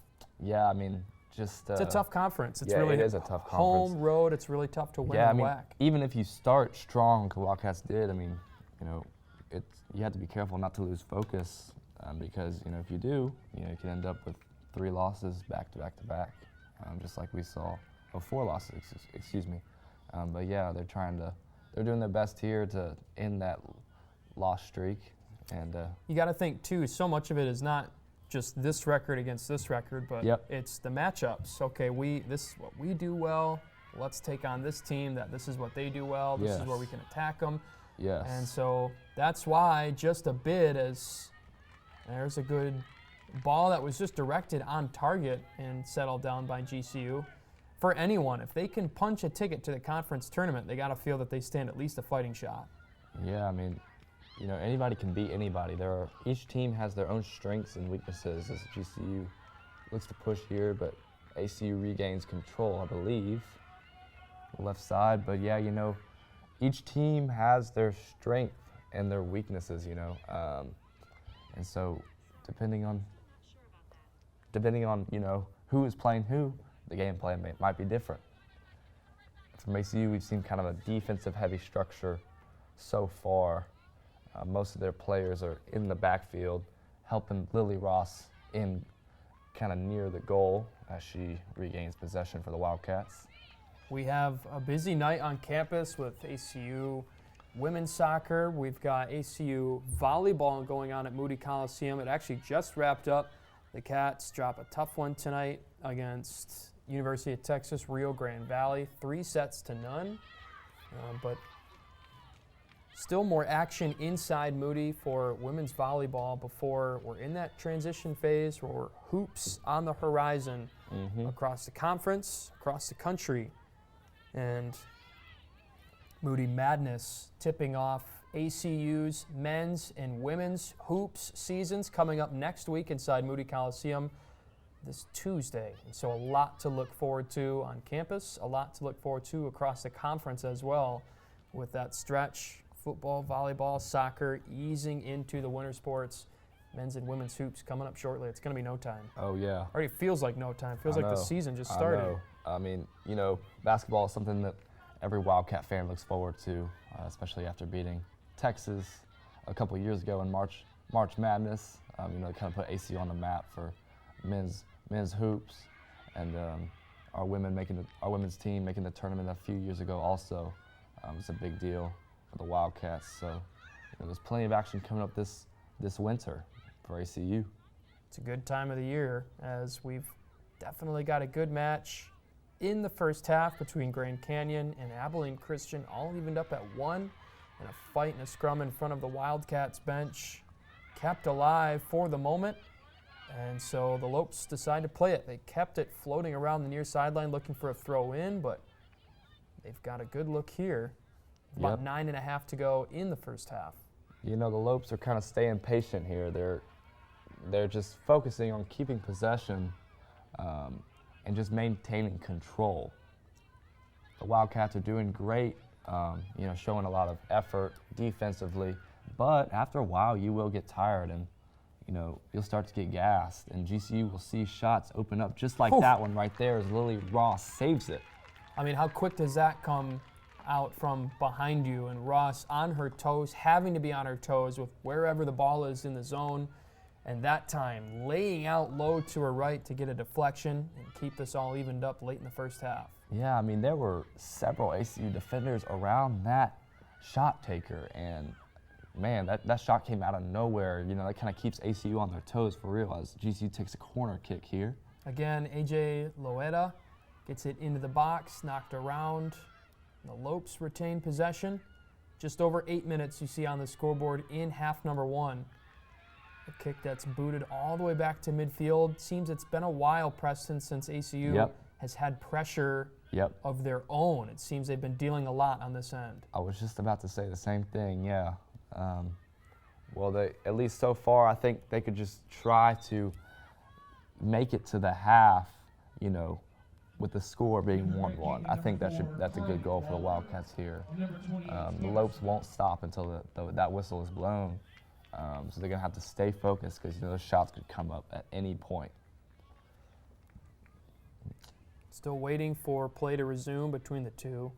Yeah, I mean, just It's a tough conference. It's yeah, really it is a tough home, conference. road. It's really tough to win Yeah, I in mean, WAC. even if you start strong, like the Wildcats did, I mean, you know, you have to be careful not to lose focus because, you know, if you do, you know, you can end up with 3 losses back to back to back, just like we saw. 4 losses, excuse me. But yeah, they're doing their best here to end that loss streak. And You got to think too. So much of it is not just this record against this record, but Yep. it's the matchups. Okay, this is what we do well. Let's take on this team. This is what they do well. This is where we can attack them. yes, And so that's why just a bid as there's a good ball that was just directed on target and settled down by GCU. For anyone, if they can punch a ticket to the conference tournament, they got to feel that they stand at least a fighting shot. yeah, I mean, you know, anybody can beat anybody. Each team has their own strengths and weaknesses. As GCU looks to push here, but ACU regains control, I believe, left side. But yeah, you know, each team has their strength and their weaknesses, you know, and so depending on you know who is playing who, the game plan might be different. From ACU, we've seen kind of a defensive-heavy structure so far. Most of their players are in the backfield, helping Lily Ross in kind of near the goal as she regains possession for the Wildcats. We have a busy night on campus with ACU women's soccer. We've got ACU volleyball going on at Moody Coliseum. It actually just wrapped up. The Cats drop a tough one tonight against University of Texas Rio Grande Valley, 3-0. But still more action inside Moody for women's volleyball before we're in that transition phase where we're hoops on the horizon across the conference, across the country. And Moody Madness tipping off ACU's men's and women's hoops seasons coming up next week inside Moody Coliseum this Tuesday. And so a lot to look forward to on campus, a lot to look forward to across the conference as well with that stretch. Football, volleyball, soccer, easing into the winter sports. Men's and women's hoops coming up shortly. It's going to be no time. Oh, yeah. Already feels like no time. Feels I like the know. season just I started. know. I mean, you know, basketball is something that every Wildcat fan looks forward to, especially after beating Texas a couple years ago in March Madness. You know, kind of put ACU on the map for men's hoops, and our women's team making the tournament a few years ago also. It's a big deal for the Wildcats. So, you know, there's plenty of action coming up this winter for ACU. It's a good time of the year as we've definitely got a good match in the first half between Grand Canyon and Abilene Christian, all evened up at 1, and a fight and a scrum in front of the Wildcats bench kept alive for the moment. And so the Lopes decide to play it. They kept it floating around the near sideline looking for a throw in, but they've got a good look here. About 9.5 to go in the first half. You know, the Lopes are kind of staying patient here. They're just focusing on keeping possession and just maintaining control. The Wildcats are doing great, you know, showing a lot of effort defensively, but after a while you will get tired and, you know, you'll start to get gassed, and GCU will see shots open up just like that one right there as Lily Ross saves it. I mean, how quick does that come out from behind you, and Ross on her toes, having to be on her toes with wherever the ball is in the zone, and that time laying out low to her right to get a deflection and keep this all evened up late in the first half. Yeah, I mean, there were several ACU defenders around that shot taker, and man, that shot came out of nowhere. You know, that kind of keeps ACU on their toes for real as GCU takes a corner kick here. Again, AJ Loeta gets it into the box, knocked around. The Lopes retain possession. Just over 8 minutes you see on the scoreboard in half number 1. A kick that's booted all the way back to midfield. Seems it's been a while, Preston, since ACU has had pressure of their own. It seems they've been dealing a lot on this end. I was just about to say the same thing, yeah. Well, they, at least so far, I think they could just try to make it to the half, you know, with the score being 1-1. I think that's a good goal for the Wildcats here. The Lopes won't stop until that whistle is blown. So they're going to have to stay focused because those shots could come up at any point. Still waiting for play to resume between the two.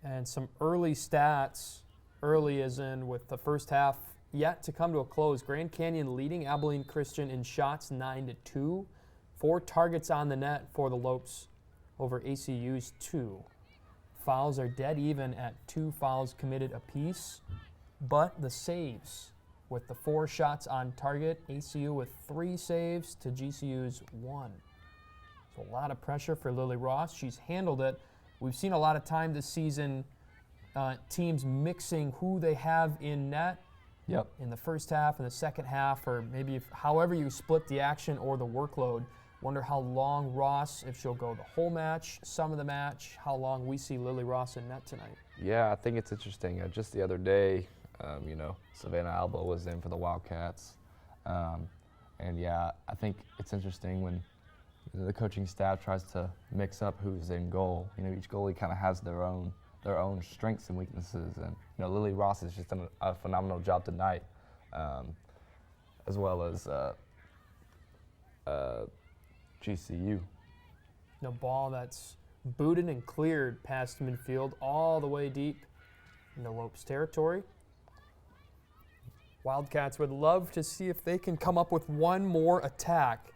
And some early stats, early as in with the first half yet to come to a close. Grand Canyon leading Abilene Christian in shots 9-2. 4 targets on the net for the Lopes over ACU's 2. Fouls are dead even at 2 fouls committed apiece. But the saves, with the 4 shots on target, ACU with 3 saves to GCU's 1. So a lot of pressure for Lily Ross. She's handled it. We've seen a lot of time this season, teams mixing who they have in net in the first half and the second half, or maybe however you split the action or the workload. Wonder how long Ross, if she'll go the whole match, some of the match, how long we see Lily Ross in net tonight. Yeah, I think it's interesting. Just the other day, Savannah Alba was in for the Wildcats. And yeah, I think it's interesting when the coaching staff tries to mix up who's in goal. Each goalie kind of has their own strengths and weaknesses. And Lily Ross has just done a phenomenal job tonight, as well as GCU. The ball that's booted and cleared past midfield all the way deep into Lopes territory. Wildcats would love to see if they can come up with one more attack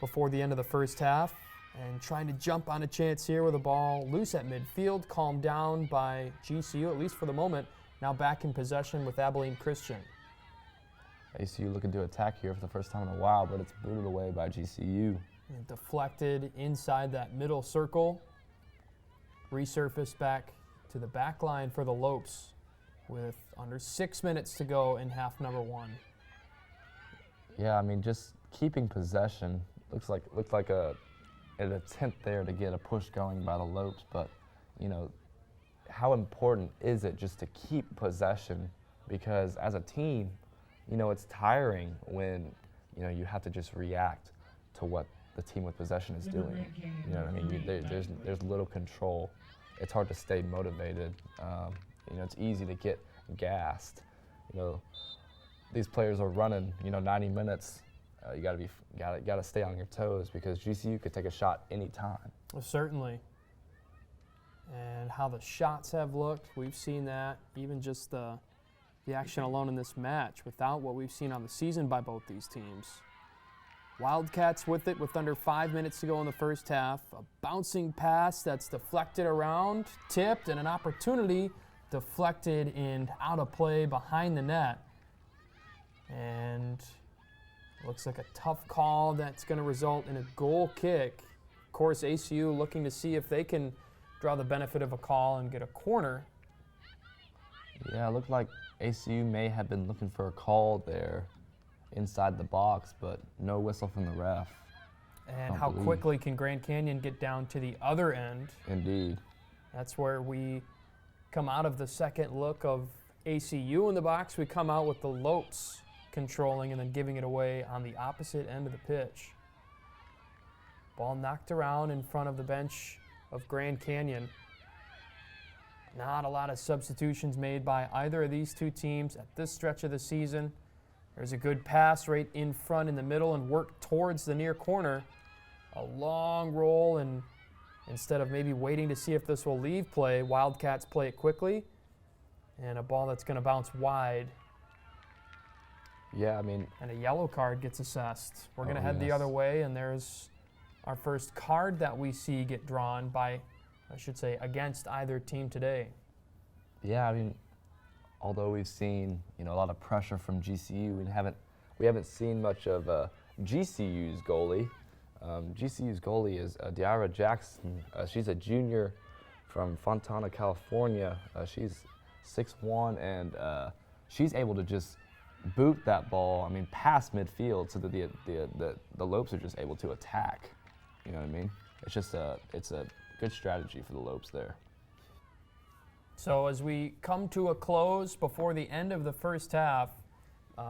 before the end of the first half, and trying to jump on a chance here with the ball loose at midfield, calmed down by GCU, at least for the moment, now back in possession with Abilene Christian. ACU looking to attack here for the first time in a while, but it's booted away by GCU. And deflected inside that middle circle, resurfaced back to the back line for the Lopes with under 6 minutes to go in half number 1. Yeah, just keeping possession looked like an attempt there to get a push going by the Lopes, but how important is it just to keep possession? Because as a team, it's tiring when you have to just react to what the team with possession is doing. There's little control. It's hard to stay motivated. It's easy to get gassed. These players are running 90 minutes. You gotta stay on your toes because GCU could take a shot anytime. Well, certainly. And how the shots have looked, we've seen that. Even just the action alone in this match, without what we've seen on the season by both these teams. Wildcats with it with under 5 minutes to go in the first half. A bouncing pass that's deflected around, tipped, and an opportunity deflected and out of play behind the net. And looks like a tough call that's going to result in a goal kick. Of course, ACU looking to see if they can draw the benefit of a call and get a corner. Yeah, it looked like ACU may have been looking for a call there inside the box, but no whistle from the ref. And how quickly can Grand Canyon get down to the other end? Indeed. That's where we come out of the second look of ACU in the box. We come out with the Lopes controlling and then giving it away on the opposite end of the pitch. Ball knocked around in front of the bench of Grand Canyon. Not a lot of substitutions made by either of these two teams at this stretch of the season. There's a good pass right in front in the middle and work towards the near corner. A long roll, and instead of maybe waiting to see if this will leave play, Wildcats play it quickly. And a ball that's going to bounce wide. Yeah, And a yellow card gets assessed. We're going to head the other way, and there's our first card that we see get drawn by, against either team today. Yeah, although we've seen a lot of pressure from GCU, we haven't seen much of GCU's goalie. GCU's goalie is Diara Jackson. She's a junior from Fontana, California. She's 6'1", and she's able to just boot that ball, past midfield, so that the Lopes are just able to attack. You know what I mean? It's a good strategy for the Lopes there. So as we come to a close before the end of the first half,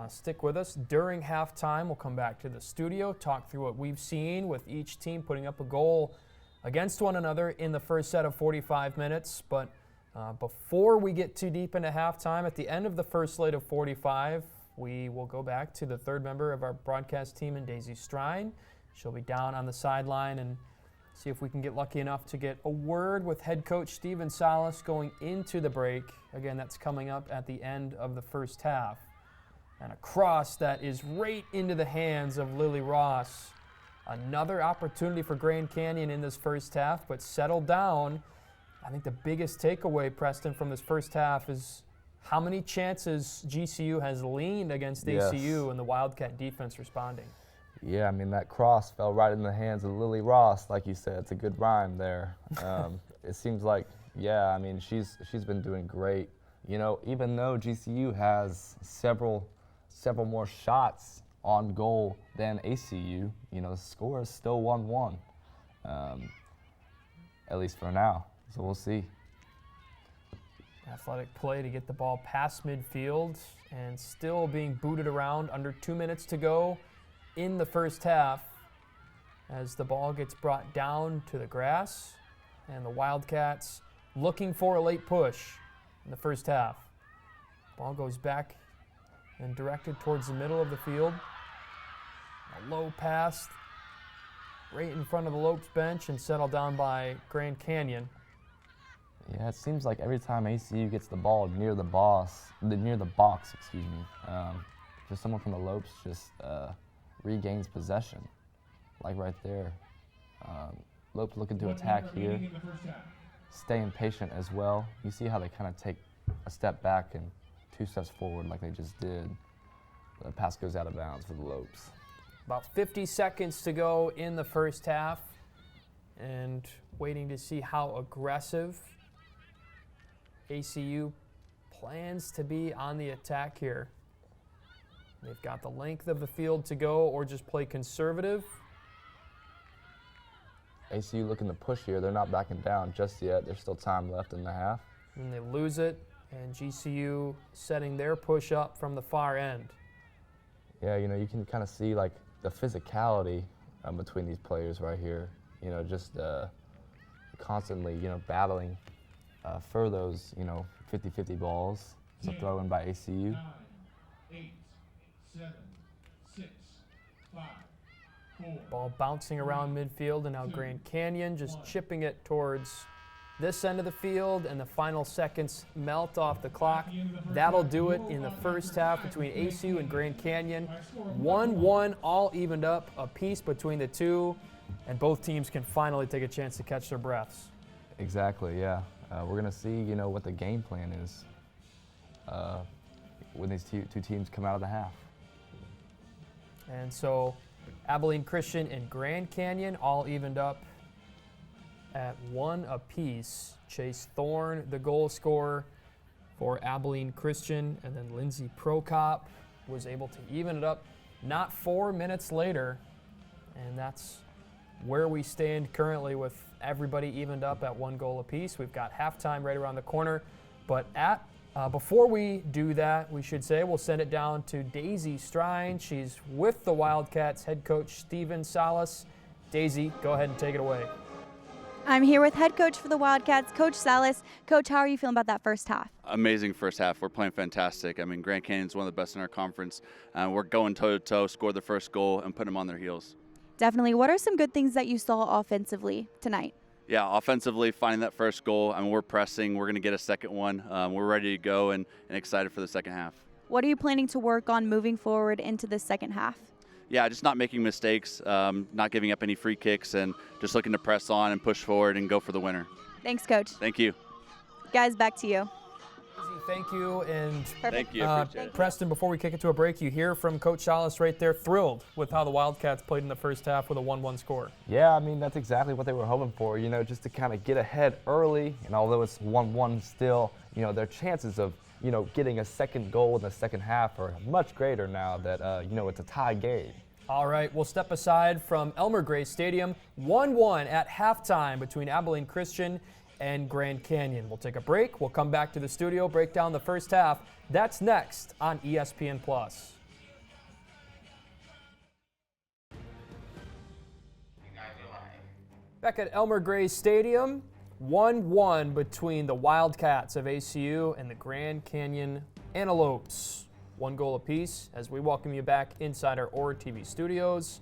stick with us. During halftime, we'll come back to the studio, talk through what we've seen with each team putting up a goal against one another in the first set of 45 minutes. But before we get too deep into halftime, at the end of the first slate of 45, we will go back to the third member of our broadcast team in Daisy Strine. She'll be down on the sideline and see if we can get lucky enough to get a word with head coach Steven Salas going into the break. Again, that's coming up at the end of the first half. And a cross that is right into the hands of Lily Ross. Another opportunity for Grand Canyon in this first half, but settled down. I think the biggest takeaway, Preston, from this first half is how many chances GCU has leaned against ACU and the Wildcat defense responding. Yeah, I mean, that cross fell right in the hands of Lily Ross, like you said. It's a good rhyme there. It seems like, yeah, I mean, she's been doing great. You know, even though GCU has several more shots on goal than ACU, you know, the score is still 1-1, at least for now. So we'll see. Athletic play to get the ball past midfield and still being booted around under 2 minutes to go in the first half as the ball gets brought down to the grass and the Wildcats looking for a late push in the first half. Ball goes back and directed towards the middle of the field. A low pass right in front of the Lopes bench and settled down by Grand Canyon. Yeah, it seems like every time ACU gets the ball near the box, just someone from the Lopes just regains possession, like right there. Lopes looking to attack here, staying patient as well. You see how they kind of take a step back and 2 steps forward like they just did. The pass goes out of bounds for the Lopes. About 50 seconds to go in the first half, and waiting to see how aggressive ACU plans to be on the attack here. They've got the length of the field to go or just play conservative. ACU looking to push here. They're not backing down just yet. There's still time left in the half. And they lose it, and GCU setting their push up from the far end. Yeah, you know, you can kind of see like the physicality between these players right here. You know, just constantly, you know, battling for those, you know, 50-50 balls. It's a throw in by ACU. 9, 8, 7, 6, 5, 4. Ball bouncing around midfield, and now Grand Canyon just chipping it towards this end of the field, and the final seconds melt off the clock. That'll do it in the first half between ACU and Grand Canyon. 1-1, all evened up a piece between the two, and both teams can finally take a chance to catch their breaths. Exactly, yeah. We're going to see, you know, what the game plan is when these two teams come out of the half. And so Abilene Christian and Grand Canyon all evened up at 1 apiece. Chase Thorne, the goal scorer for Abilene Christian, and then Lindsey Prokop was able to even it up not 4 minutes later. And that's where we stand currently with everybody evened up at 1 goal apiece. We've got halftime right around the corner. But before we do that, we should say we'll send it down to Daisy Strine. She's with the Wildcats head coach Steven Salas. Daisy, go ahead and take it away. I'm here with head coach for the Wildcats, Coach Salas. Coach, how are you feeling about that first half? Amazing first half. We're playing fantastic. I mean, Grand Canyon's one of the best in our conference. We're going toe-to-toe, scored the first goal, and put them on their heels. Definitely. What are some good things that you saw offensively tonight? Yeah, offensively, finding that first goal. I mean, we're pressing. We're going to get a second one. We're ready to go and excited for the second half. What are you planning to work on moving forward into the second half? Yeah, just not making mistakes, not giving up any free kicks, and just looking to press on and push forward and go for the winner. Thanks, Coach. Thank you. Guys, back to you. Thank you, and Thank you. Appreciate it. Preston, before we kick it to a break, you hear from Coach Salas right there, thrilled with how the Wildcats played in the first half with a 1-1 score. Yeah, I mean, that's exactly what they were hoping for, you know, just to kind of get ahead early. And although it's 1-1 still, you know, their chances of, you know, getting a second goal in the second half are much greater now that, you know, it's a tie game. All right, we'll step aside from Elmer Gray Stadium. 1-1 at halftime between Abilene Christian and Grand Canyon. We'll take a break. We'll come back to the studio, break down the first half. That's next on ESPN+. Back at Elmer Gray Stadium, 1-1 between the Wildcats of ACU and the Grand Canyon Antelopes. 1 goal apiece, as we welcome you back inside our Aura TV studios.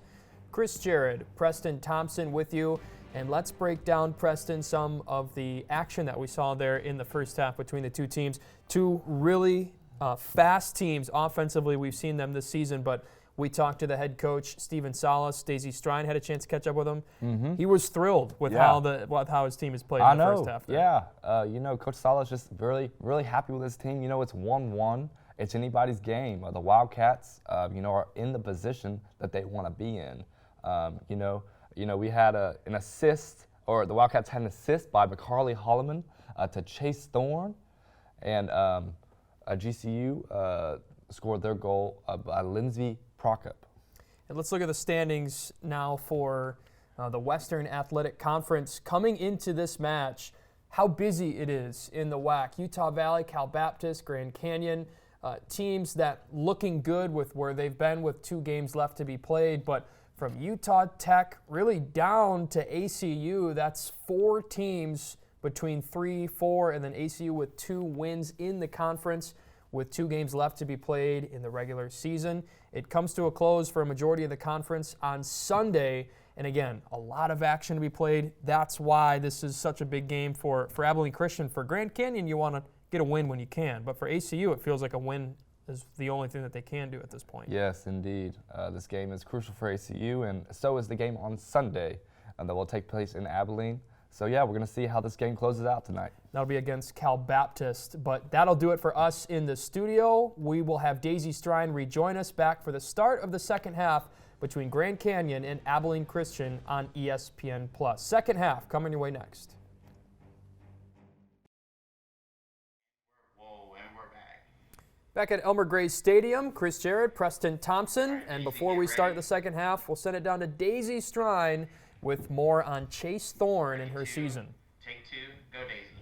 Chris Jared, Preston Thompson with you, and let's break down, Preston, some of the action that we saw there in the first half between the two teams. Two really fast teams offensively. We've seen them this season, but we talked to the head coach, Steven Salas. Daisy Strine had a chance to catch up with him. Mm-hmm. He was thrilled with how his team has played in the first half. There. Yeah, Coach Salas just really, really happy with his team. It's 1-1. It's anybody's game. The Wildcats, are in the position that they want to be in. We had an assist, or the Wildcats had an assist by McCarley Holloman to Chase Thorne, and GCU scored their goal by Lindsay Prokop. And let's look at the standings now for the Western Athletic Conference. Coming into this match, how busy it is in the WAC. Utah Valley, Cal Baptist, Grand Canyon, teams that looking good with where they've been with 2 games left to be played. But from Utah Tech really down to ACU, that's 4 teams between 3, 4, and then ACU with 2 wins in the conference, with 2 games left to be played in the regular season. It comes to a close for a majority of the conference on Sunday. And again, a lot of action to be played. That's why this is such a big game for Abilene Christian. For Grand Canyon, you want to get a win when you can. But for ACU, it feels like a win is the only thing that they can do at this point. Yes, indeed. This game is crucial for ACU, and so is the game on Sunday that will take place in Abilene. So, yeah, we're going to see how this game closes out tonight. That'll be against Cal Baptist. But that'll do it for us in the studio. We will have Daisy Strine rejoin us back for the start of the second half between Grand Canyon and Abilene Christian on ESPN+. Second half coming your way next. Back at Elmer Gray Stadium, Chris Jared, Preston Thompson, and before we start the second half, we'll send it down to Daisy Strine with more on Chase Thorne and her season. Take 2, go Daisy.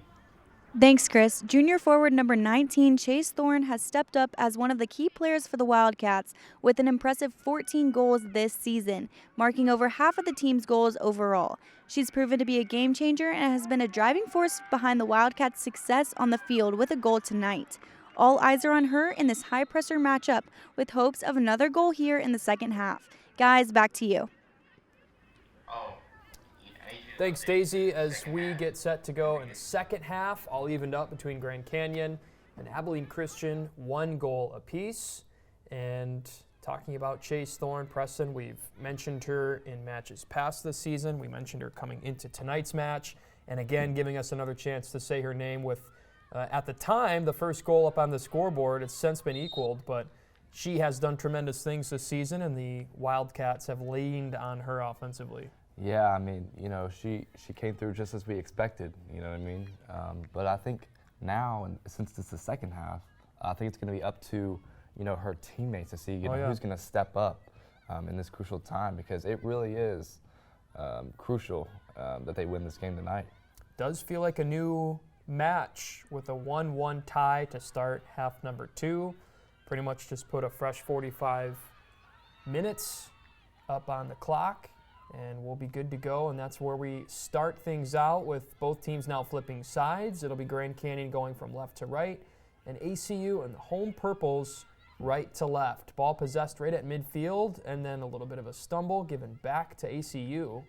Thanks, Chris. Junior forward number 19, Chase Thorne, has stepped up as one of the key players for the Wildcats with an impressive 14 goals this season, marking over half of the team's goals overall. She's proven to be a game changer and has been a driving force behind the Wildcats' success on the field with a goal tonight. All eyes are on her in this high-pressure matchup with hopes of another goal here in the second half. Guys, back to you. Thanks, Daisy. As we get set to go in the second half, all evened up between Grand Canyon and Abilene Christian, 1 goal apiece. And talking about Chase Thorne, Preston, we've mentioned her in matches past this season. We mentioned her coming into tonight's match. And again, giving us another chance to say her name with, at the time, the first goal up on the scoreboard. It's since been equaled, but she has done tremendous things this season, and the Wildcats have leaned on her offensively. Yeah, I mean, she came through just as we expected, you know what I mean? But I think now, and since it's the second half, I think it's going to be up to, her teammates to see, who's going to step up in this crucial time, because it really is crucial that they win this game tonight. Does feel like a new match with a 1-1 tie to start half number 2. Pretty much just put a fresh 45 minutes up on the clock, and we'll be good to go. And that's where we start things out, with both teams now flipping sides. It'll be Grand Canyon going from left to right, and ACU and the home purples right to left. Ball possessed right at midfield, and then a little bit of a stumble given back to ACU.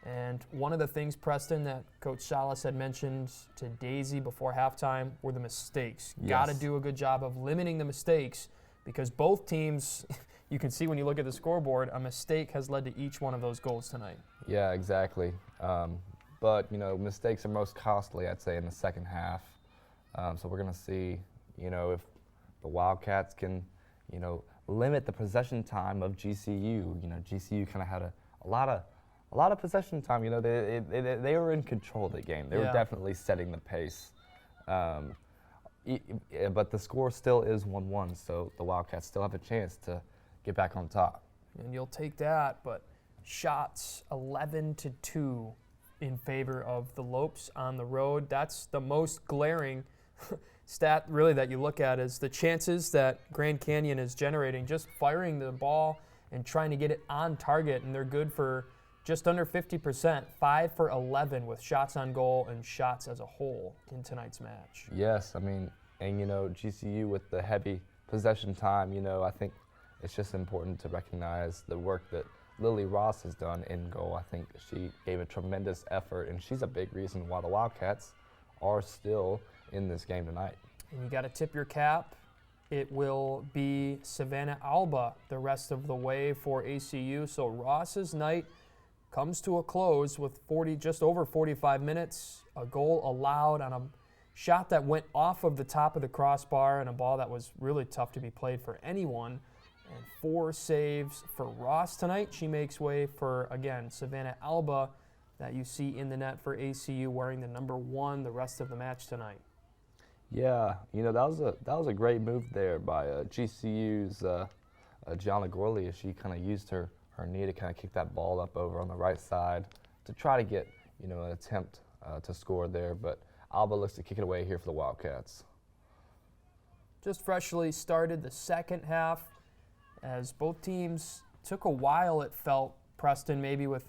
And one of the things, Preston, that Coach Salas had mentioned to Daisy before halftime were the mistakes. Yes. Got to do a good job of limiting the mistakes, because both teams, you can see when you look at the scoreboard, a mistake has led to each one of those goals tonight. Yeah, exactly. But, mistakes are most costly, I'd say, in the second half. So we're going to see, if the Wildcats can, limit the possession time of GCU. GCU kind of had a lot of possession time. They were in control of the game. They were definitely setting the pace. But the score still is 1-1, so the Wildcats still have a chance to get back on top. And you'll take that, but shots 11-2 in favor of the Lopes on the road. That's the most glaring stat really that you look at, is the chances that Grand Canyon is generating, just firing the ball and trying to get it on target, and they're good for just under 50%, 5 for 11 with shots on goal and shots as a whole in tonight's match. Yes, I mean, and GCU with the heavy possession time, I think it's just important to recognize the work that Lily Ross has done in goal. I think she gave a tremendous effort, and she's a big reason why the Wildcats are still in this game tonight. And you got to tip your cap. It will be Savannah Alba the rest of the way for ACU. So Ross's night comes to a close with just over 45 minutes. A goal allowed on a shot that went off of the top of the crossbar and a ball that was really tough to be played for anyone. And 4 saves for Ross tonight. She makes way for, again, Savannah Alba that you see in the net for ACU wearing the number 1 the rest of the match tonight. Yeah, that was a great move there by GCU's Gianna Gorley, as she kind of used her knee to kind of kick that ball up over on the right side to try to get an attempt to score there. But Alba looks to kick it away here for the Wildcats. Just freshly started the second half as both teams took a while, it felt, Preston, maybe with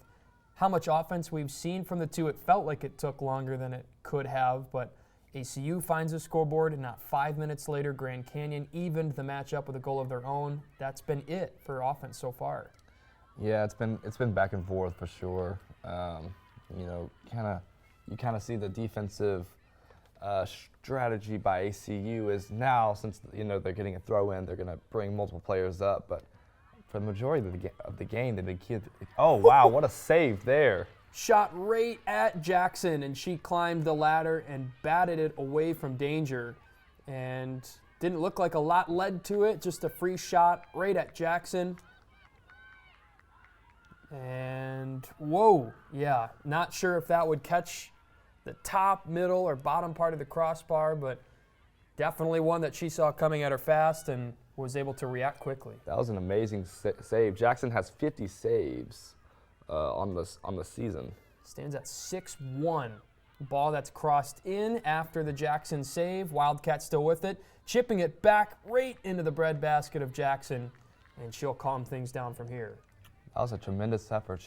how much offense we've seen from the two. It felt like it took longer than it could have, but ACU finds a scoreboard, and not 5 minutes later, Grand Canyon evened the matchup with a goal of their own. That's been it for offense so far. Yeah, it's been back and forth for sure. You kind of see the defensive strategy by ACU is now, since they're getting a throw in, they're going to bring multiple players up. But for the majority of the game, they've been oh wow, what a save there! Shot right at Jackson, and she climbed the ladder and batted it away from danger. And didn't look like a lot led to it, just a free shot right at Jackson. And whoa, yeah, not sure if that would catch the top, middle, or bottom part of the crossbar, but definitely one that she saw coming at her fast and was able to react quickly. That was an amazing save. Jackson has 50 saves on the season. Stands at 6-1. Ball that's crossed in after the Jackson save. Wildcat still with it, chipping it back right into the breadbasket of Jackson, and she'll calm things down from here. That was a tremendous effort.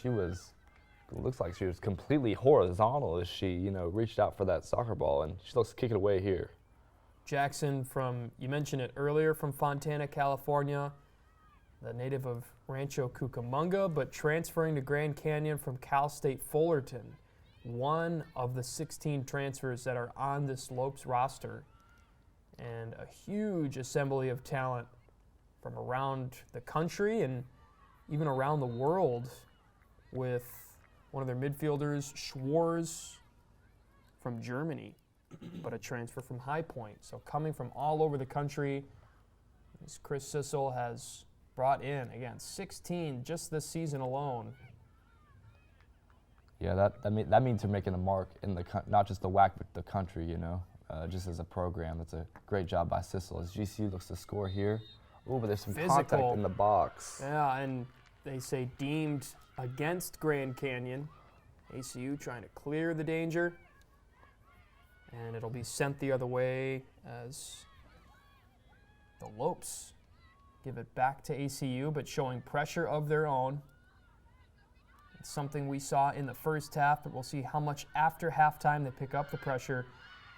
Looks like she was completely horizontal as she, reached out for that soccer ball, and she looks to kick it away here. Jackson you mentioned it earlier, from Fontana, California, the native of Rancho Cucamonga, but transferring to Grand Canyon from Cal State Fullerton. One of the 16 transfers that are on this Lopes roster, and a huge assembly of talent from around the country and even around the world, with one of their midfielders, Schwarz, from Germany, but a transfer from High Point. So coming from all over the country, as Chris Sissel has brought in, again, 16 just this season alone. Yeah, that means they're making a mark in not just the WAC, but the country, just as a program. That's a great job by Sissel as GCU looks to score here. Oh, but there's some contact in the box. Yeah, and they say deemed against Grand Canyon. ACU trying to clear the danger. And it'll be sent the other way as the Lopes give it back to ACU, but showing pressure of their own. It's something we saw in the first half, but we'll see how much after halftime they pick up the pressure.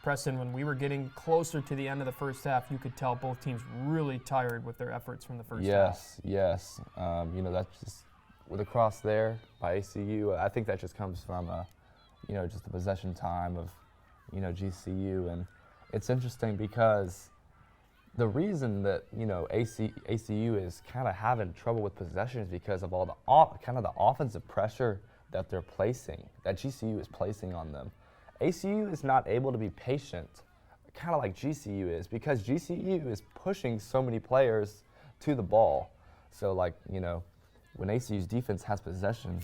Preston, when we were getting closer to the end of the first half, you could tell both teams really tired with their efforts from the first half. Yes. That's just with a cross there by ACU. I think that just comes from, just the possession time of, GCU. And it's interesting because the reason that, ACU is kind of having trouble with possession is because of all the offensive pressure that they're placing, that GCU is placing on them. ACU is not able to be patient, kind of like GCU is, because GCU is pushing so many players to the ball. So, when ACU's defense has possession,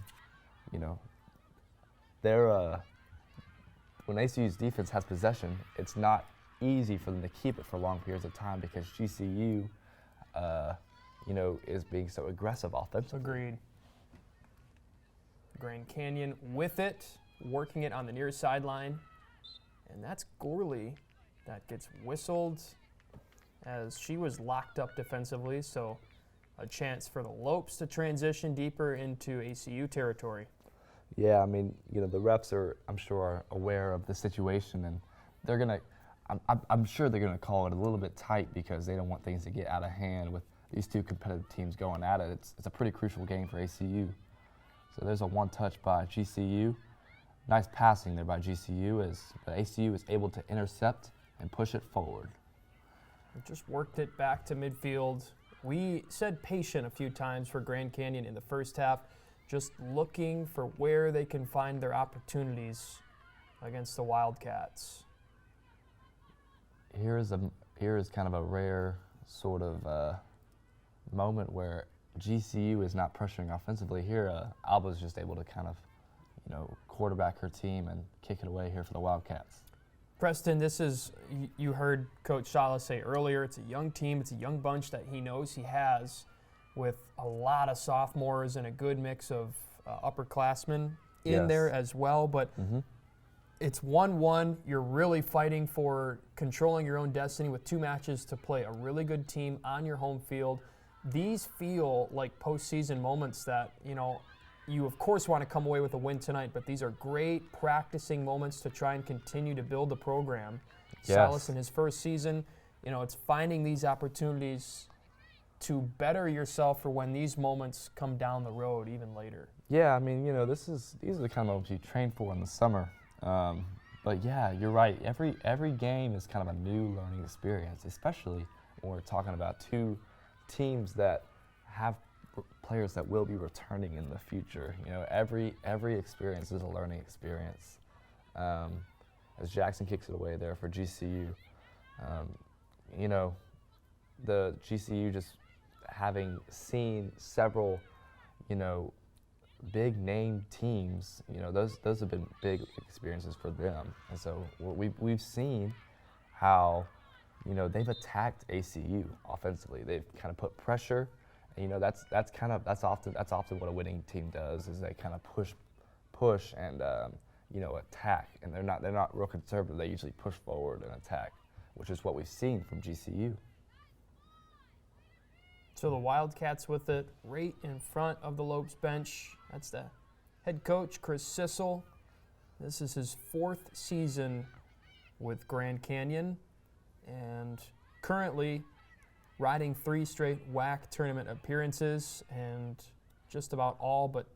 when ACU's defense has possession, it's not easy for them to keep it for long periods of time because GCU, is being so aggressive offensively. Agreed. Grand Canyon with it, working it on the near sideline. And that's Gorley that gets whistled as she was locked up defensively. So a chance for the Lopes to transition deeper into ACU territory. Yeah, the refs are, I'm sure, are aware of the situation, and they're going to, I'm sure they're going to call it a little bit tight because they don't want things to get out of hand with these two competitive teams going at it. It's a pretty crucial game for ACU. So there's a one touch by GCU. Nice passing there by GCU, but ACU is able to intercept and push it forward. Just worked it back to midfield. We said patient a few times for Grand Canyon in the first half, just looking for where they can find their opportunities against the Wildcats. Here is kind of a rare sort of moment where GCU is not pressuring offensively. Here, Alba's just able to kind of, quarterback her team and kick it away here for the Wildcats. Preston, this is, you heard Coach Salas say earlier, it's a young team, it's a young bunch that he knows he has with a lot of sophomores and a good mix of upperclassmen in there as well. But it's 1-1. You're really fighting for controlling your own destiny with 2 matches to play a really good team on your home field. These feel like postseason moments that, you of course want to come away with a win tonight, but these are great practicing moments to try and continue to build the program. Yes. Salas in his first season, it's finding these opportunities to better yourself for when these moments come down the road even later. Yeah, I mean, these are the kind of moments you train for in the summer. But yeah, you're right. Every game is kind of a new learning experience, especially when we're talking about 2 teams that have players that will be returning in the future. Every experience is a learning experience. As Jackson kicks it away there for GCU, the GCU just having seen several, big name teams, those have been big experiences for them. And so we've seen how, they've attacked ACU offensively. They've kind of put pressure. And, that's often what a winning team does, is they kind of push and attack. And they're not real conservative. They usually push forward and attack, which is what we've seen from GCU. So the Wildcats with it right in front of the Lopes bench. That's the head coach, Chris Sissel. This is his 4th season with Grand Canyon, and currently riding 3 straight WAC tournament appearances, and just about all but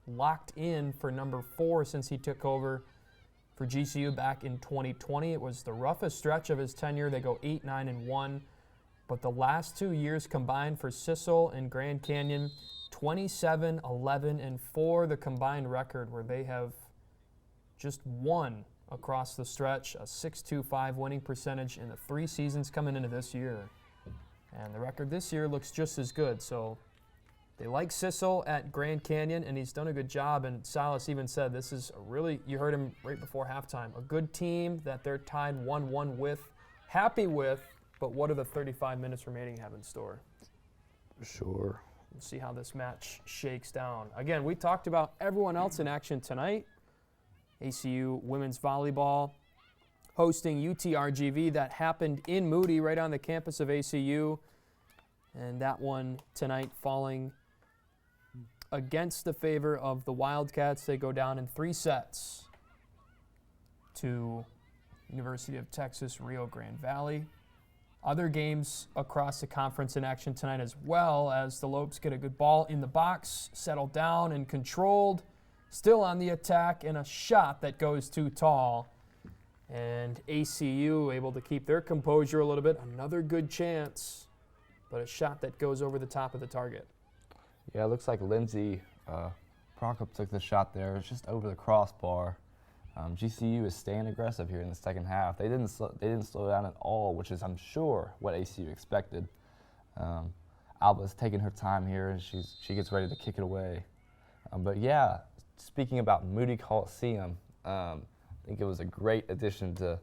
locked in for number 4 since he took over for GCU back in 2020. It was the roughest stretch of his tenure. They go 8-9-1, but the last 2 years combined for Sissel and Grand Canyon, 27-11-4, the combined record, where they have just won across the stretch, a .625 winning percentage in the 3 seasons coming into this year. And the record this year looks just as good. So they like Sissel at Grand Canyon, and he's done a good job. And Salas even said this is a really, you heard him right before halftime, a good team that they're tied 1-1 with, happy with, but what do the 35 minutes remaining have in store? Sure. We'll see how this match shakes down. Again, we talked about everyone else in action tonight. ACU women's volleyball hosting UTRGV. That happened in Moody, right on the campus of ACU. And that one tonight falling against the favor of the Wildcats. They go down in 3 sets to University of Texas, Rio Grande Valley. Other games across the conference in action tonight, as well as the Lopes get a good ball in the box, settled down and controlled, still on the attack, and a shot that goes too tall. And ACU able to keep their composure a little bit. Another good chance, but a shot that goes over the top of the target. Yeah, it looks like Lindsay Prokop took the shot there. It's just over the crossbar. GCU is staying aggressive here in the second half. They didn't slow down at all, which is, I'm sure, what ACU expected. Alba's taking her time here, and she gets ready to kick it away. But yeah, speaking about Moody Coliseum, I think it was a great addition to,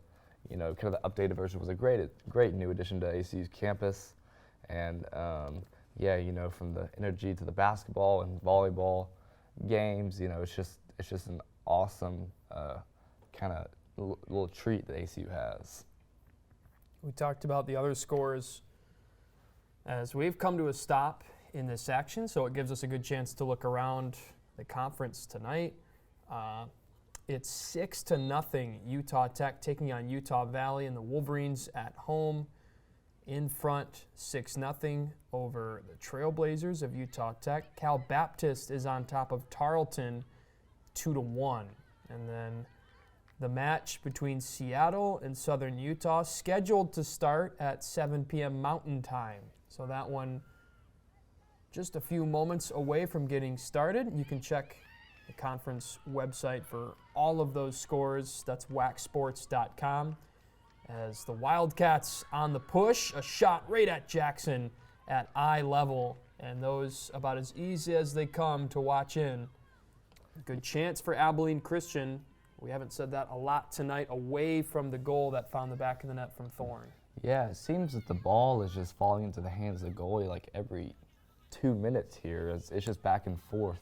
kind of the updated version was a great new addition to ACU's campus. And from the energy to the basketball and volleyball games, it's just an awesome kind of little treat that ACU has. We talked about the other scores as we've come to a stop in this action, so it gives us a good chance to look around the conference tonight. It's 6-0 Utah Tech taking on Utah Valley, and the Wolverines at home in front 6-0 over the Trailblazers of Utah Tech. Cal Baptist is on top of Tarleton 2-1. And then the match between Seattle and Southern Utah scheduled to start at 7 p.m. Mountain Time. So that one just a few moments away from getting started. You can check the conference website for all of those scores. That's waxsports.com. As the Wildcats on the push, a shot right at Jackson at eye level, and those about as easy as they come to watch in. Good chance for Abilene Christian. We haven't said that a lot tonight, away from the goal that found the back of the net from Thorne. Yeah, it seems that the ball is just falling into the hands of the goalie like every 2 minutes here. It's just back and forth.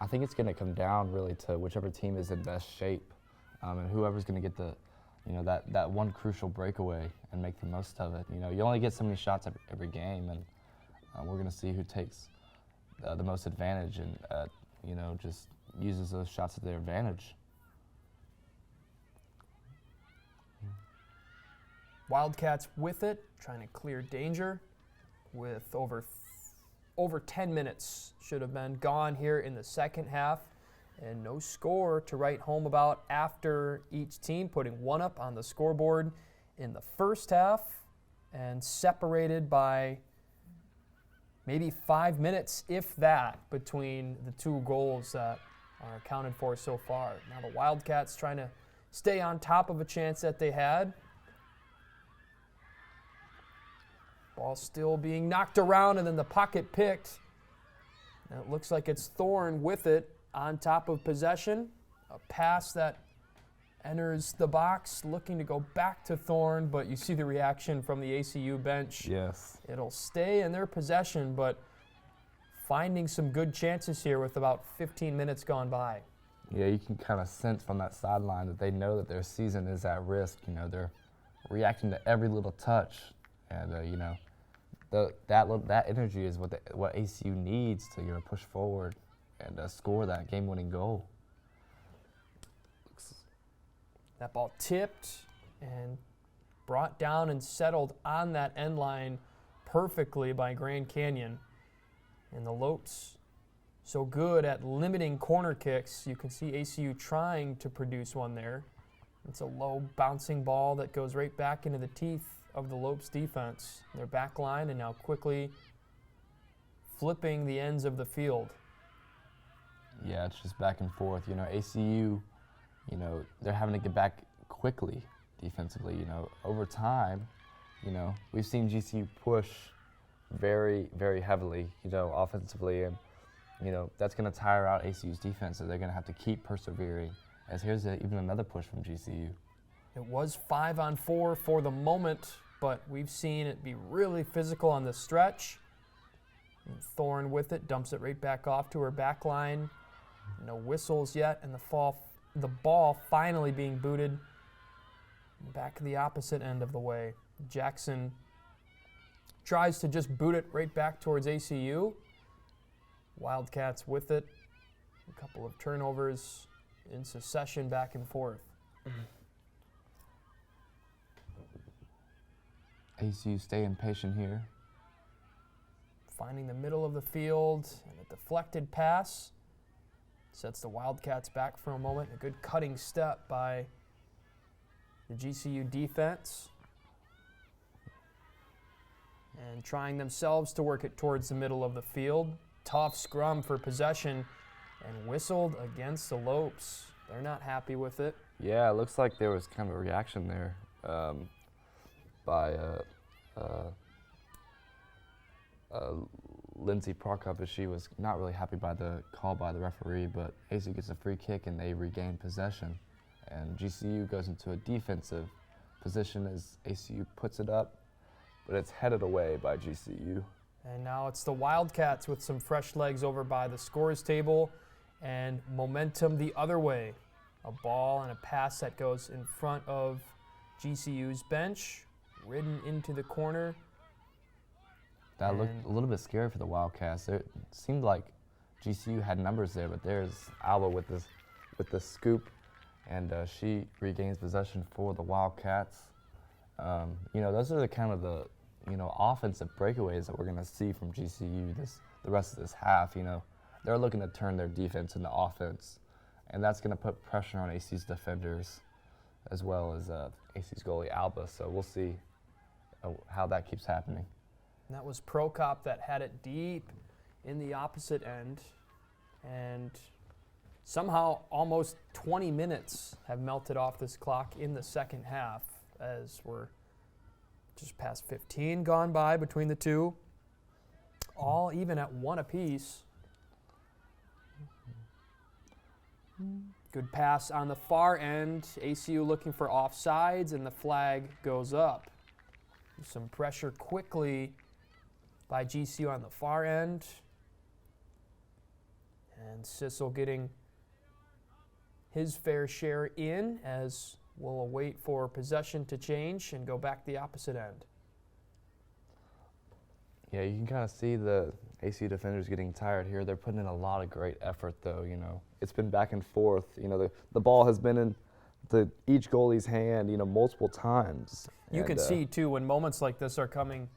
I think it's going to come down really to whichever team is in best shape, and whoever's going to get the, that one crucial breakaway and make the most of it. You only get so many shots every game, and we're going to see who takes the most advantage and just uses those shots to their advantage. Wildcats with it, trying to clear danger with over 10 minutes should have been gone here in the second half, and no score to write home about after each team putting one up on the scoreboard in the first half, and separated by maybe 5 minutes, if that, between the two goals that are accounted for so far. Now the Wildcats trying to stay on top of a chance that they had. Ball still being knocked around, and then the pocket picked. And it looks like it's Thorne with it on top of possession. A pass that enters the box, looking to go back to Thorne, but you see the reaction from the ACU bench. Yes. It'll stay in their possession, but finding some good chances here with about 15 minutes gone by. Yeah, you can kind of sense from that sideline that they know that their season is at risk. They're reacting to every little touch. And, that energy is what ACU needs to push forward and score that game-winning goal. That ball tipped and brought down and settled on that end line perfectly by Grand Canyon. And the Lopes so good at limiting corner kicks. You can see ACU trying to produce one there. It's a low bouncing ball that goes right back into the teeth of the Lopes defense. Their back line, and now quickly flipping the ends of the field. Yeah, it's just back and forth. ACU, they're having to get back quickly defensively. Over time, we've seen GCU push very, very heavily, offensively, and, that's going to tire out ACU's defense, so they're going to have to keep persevering. As here's even another push from GCU. It was 5-on-4 for the moment, but we've seen it be really physical on the stretch. And Thorne with it, dumps it right back off to her back line. No whistles yet, and the ball finally being booted back the opposite end of the way. Jackson tries to just boot it right back towards ACU. Wildcats with it. A couple of turnovers in succession back and forth. ACU staying patient here. Finding the middle of the field, and a deflected pass sets the Wildcats back for a moment. A good cutting step by the GCU defense. And trying themselves to work it towards the middle of the field. Tough scrum for possession, and whistled against the Lopes. They're not happy with it. Yeah, it looks like there was kind of a reaction there by Lindsay Prokop, as she was not really happy by the call by the referee, but ACU gets a free kick and they regain possession. And GCU goes into a defensive position as ACU puts it up, but it's headed away by GCU. And now it's the Wildcats with some fresh legs over by the scores table and momentum the other way. A ball and a pass that goes in front of GCU's bench, ridden into the corner. That looked a little bit scary for the Wildcats. It seemed like GCU had numbers there, but there's Alba with with the scoop, and she regains possession for the Wildcats. Those are the kind of the offensive breakaways that we're going to see from GCU the rest of this half. They're looking to turn their defense into offense, and that's going to put pressure on AC's defenders as well as AC's goalie Alba. So we'll see how that keeps happening. And that was Prokop that had it deep in the opposite end, and somehow almost 20 minutes have melted off this clock in the second half as we're just past 15 gone by between the two, all even at 1 apiece. Good pass on the far end. ACU looking for offsides, and the flag goes up. Some pressure quickly by GCU on the far end. And Sissel getting his fair share in as we'll wait for possession to change and go back the opposite end. Yeah, you can kind of see the ACU defenders getting tired here. They're putting in a lot of great effort, though. It's been back and forth. The ball has been in each goalie's hand, multiple times. You can see too when moments like this are coming,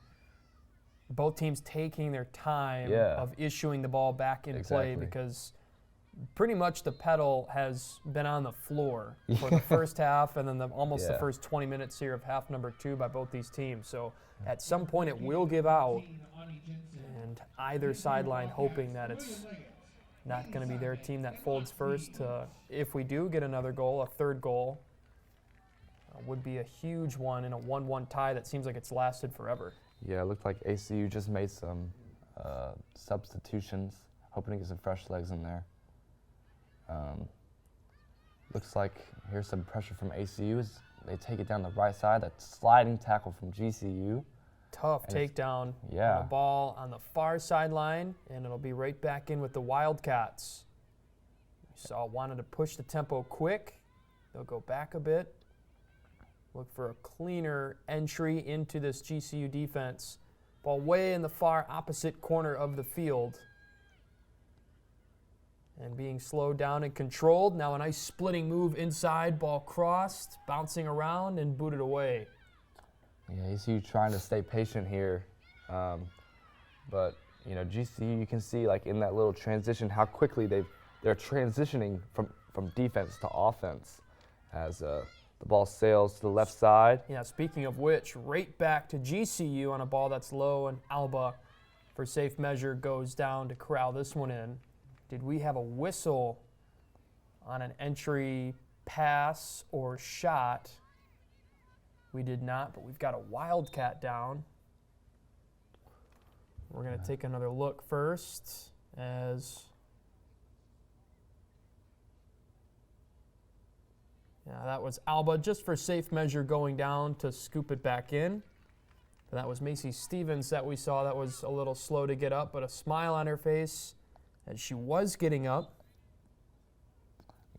both teams taking their time of issuing the ball back in play, because pretty much the pedal has been on the floor for the first half, and then the first 20 minutes here of half number 2 by both these teams. So at some point it will give out, and either sideline hoping that it's not going to be their team that folds first. If we do get another goal, a third goal, would be a huge one in a 1-1 tie that seems like it's lasted forever. Yeah, it looked like ACU just made some substitutions, hoping to get some fresh legs in there. Looks like here's some pressure from ACU as they take it down the right side. That sliding tackle from GCU. Tough takedown on the ball on the far sideline, and it'll be right back in with the Wildcats. Wanted to push the tempo quick. They'll go back a bit. Look for a cleaner entry into this GCU defense. Ball way in the far opposite corner of the field. And being slowed down and controlled. Now a nice splitting move inside, ball crossed, bouncing around and booted away. Yeah, ACU trying to stay patient here. But, GCU, you can see like in that little transition how quickly they're transitioning from defense to offense as the ball sails to the left side. Yeah, speaking of which, right back to GCU on a ball that's low, and Alba, for safe measure, goes down to corral this one in. Did we have a whistle on an entry pass or shot? We did not, but we've got a Wildcat down. We're going to take another look first as... Yeah, that was Alba just for safe measure going down to scoop it back in. And that was Macy Stevens that we saw that was a little slow to get up, but a smile on her face as she was getting up.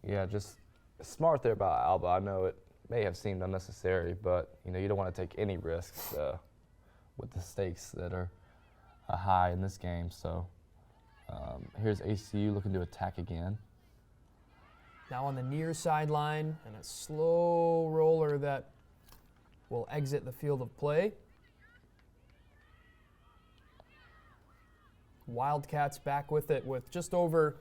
Yeah, just smart there about Alba. I know it may have seemed unnecessary, but you don't want to take any risks with the stakes that are high in this game. So here's ACU looking to attack again. Now on the near sideline, and a slow roller that will exit the field of play. Wildcats back with it with just over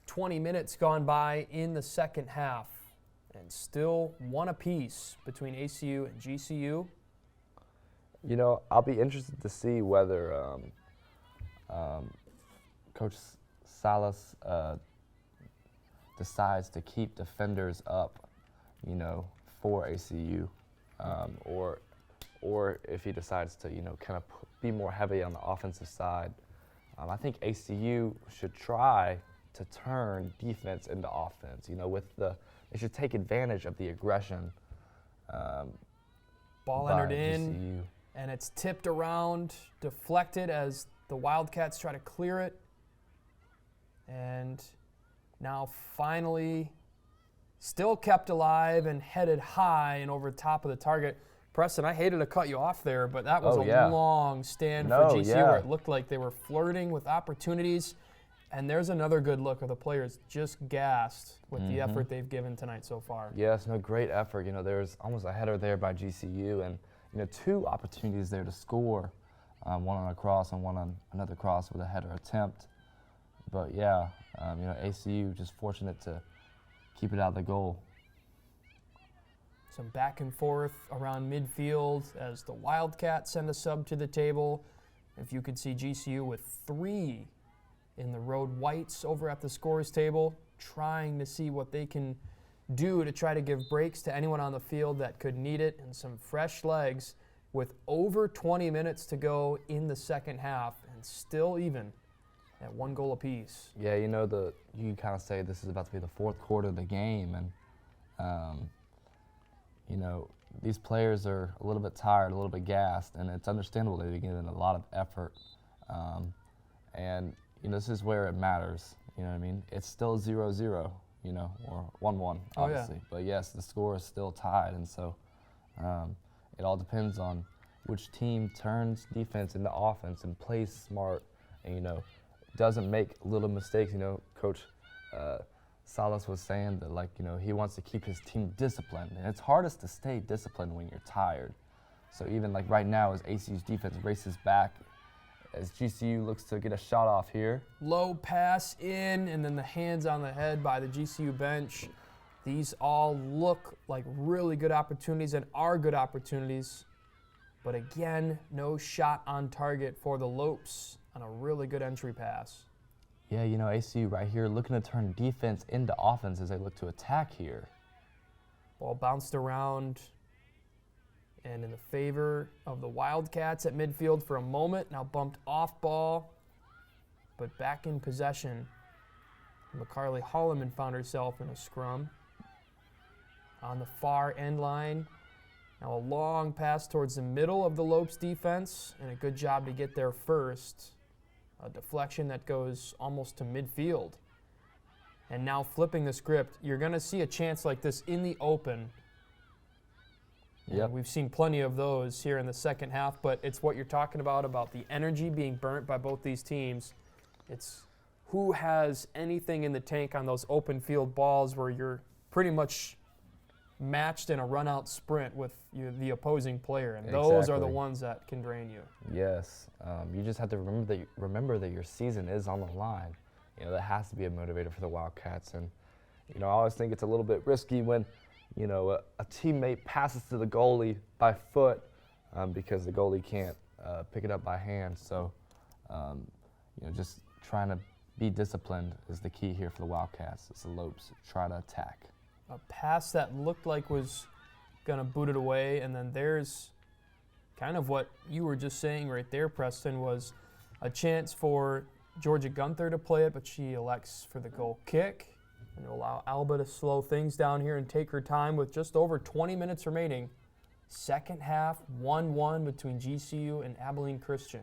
20 minutes gone by in the second half, and still 1 apiece between ACU and GCU. I'll be interested to see whether Coach Salas decides to keep defenders up, for ACU, or if he decides to, kind of be more heavy on the offensive side. I think ACU should try to turn defense into offense. They should take advantage of the aggression. Ball entered in, GCU. And it's tipped around, deflected as the Wildcats try to clear it, and now finally still kept alive and headed high and over top of the target. Preston, I hated to cut you off there, but that was a long stand for GCU where it looked like they were flirting with opportunities. And there's another good look of the players just gassed with the effort they've given tonight so far. Yes, no, great effort. There's almost a header there by GCU, and 2 opportunities there to score, one on a cross and one on another cross with a header attempt. But yeah, ACU just fortunate to keep it out of the goal. Some back and forth around midfield as the Wildcats send a sub to the table. If you could see GCU with 3 in the road whites over at the scores table, trying to see what they can do to try to give breaks to anyone on the field that could need it, and some fresh legs with over 20 minutes to go in the second half and still even at 1 goal apiece. Yeah, you kind of say this is about to be the 4th quarter of the game, and these players are a little bit tired, a little bit gassed, and it's understandable they've given a lot of effort. And this is where it matters. You know what I mean? It's still 0-0, or 1-1, obviously. But yes, the score is still tied, and so it all depends on which team turns defense into offense and plays smart, and doesn't make little mistakes. Coach Salas was saying that he wants to keep his team disciplined, and it's hardest to stay disciplined when you're tired. So even right now, as ACU's defense races back, as GCU looks to get a shot off here. Low pass in, and then the hands on the head by the GCU bench. These all look like really good opportunities and are good opportunities. But again, no shot on target for the Lopes on a really good entry pass. Yeah, ACU right here looking to turn defense into offense as they look to attack here. Ball bounced around and in the favor of the Wildcats at midfield for a moment. Now bumped off ball, but back in possession. McCarley Holloman found herself in a scrum. On the far end line, now a long pass towards the middle of the Lopes defense, and a good job to get there first. A deflection that goes almost to midfield. And now flipping the script, you're going to see a chance like this in the open. Yep. We've seen plenty of those here in the second half, but it's what you're talking about the energy being burnt by both these teams. It's who has anything in the tank on those open field balls where you're pretty much matched in a run-out sprint with the opposing player, and those are the ones that can drain you. Yes, you just have to remember that your season is on the line. That has to be a motivator for the Wildcats, and I always think it's a little bit risky when a teammate passes to the goalie by foot because the goalie can't pick it up by hand. So just trying to be disciplined is the key here for the Wildcats. It's the Lopes try to attack. A pass that looked like was going to boot it away, and then there's kind of what you were just saying right there, Preston, was a chance for Georgia Gunther to play it, but she elects for the goal kick and allow Alba to slow things down here and take her time with just over 20 minutes remaining. Second half, 1-1 between GCU and Abilene Christian.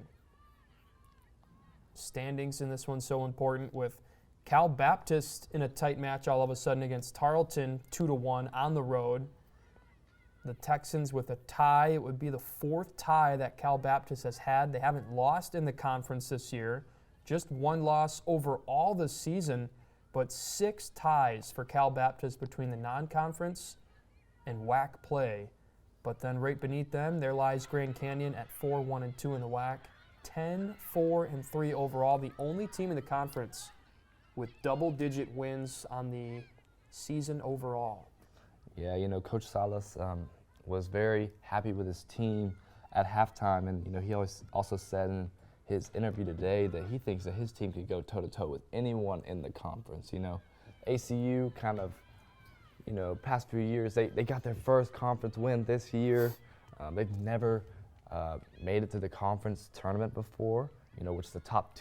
Standings in this one so important with Cal Baptist in a tight match all of a sudden against Tarleton, 2-1 on the road. The Texans with a tie. It would be the 4th tie that Cal Baptist has had. They haven't lost in the conference this year. Just 1 loss overall this season, but 6 ties for Cal Baptist between the non-conference and WAC play. But then right beneath them, there lies Grand Canyon at 4-1-2 in the WAC. 10-4-3 overall. The only team in the conference with double-digit wins on the season overall. Yeah, Coach Salas was very happy with his team at halftime, and he always also said in his interview today that he thinks that his team could go toe-to-toe with anyone in the conference. ACU kind of, past few years, they got their first conference win this year. They've never made it to the conference tournament before, which the top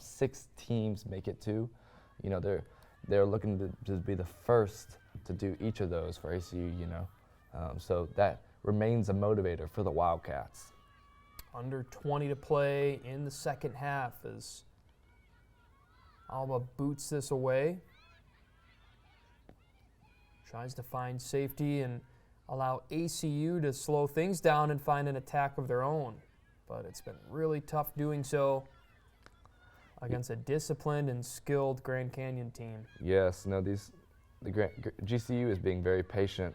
6 teams make it to. They're looking to be the first to do each of those for ACU, so that remains a motivator for the Wildcats. Under 20 to play in the second half as Alba boots this away. Tries to find safety and allow ACU to slow things down and find an attack of their own. But it's been really tough doing so. against a disciplined and skilled Grand Canyon team. Yes, no, GCU is being very patient,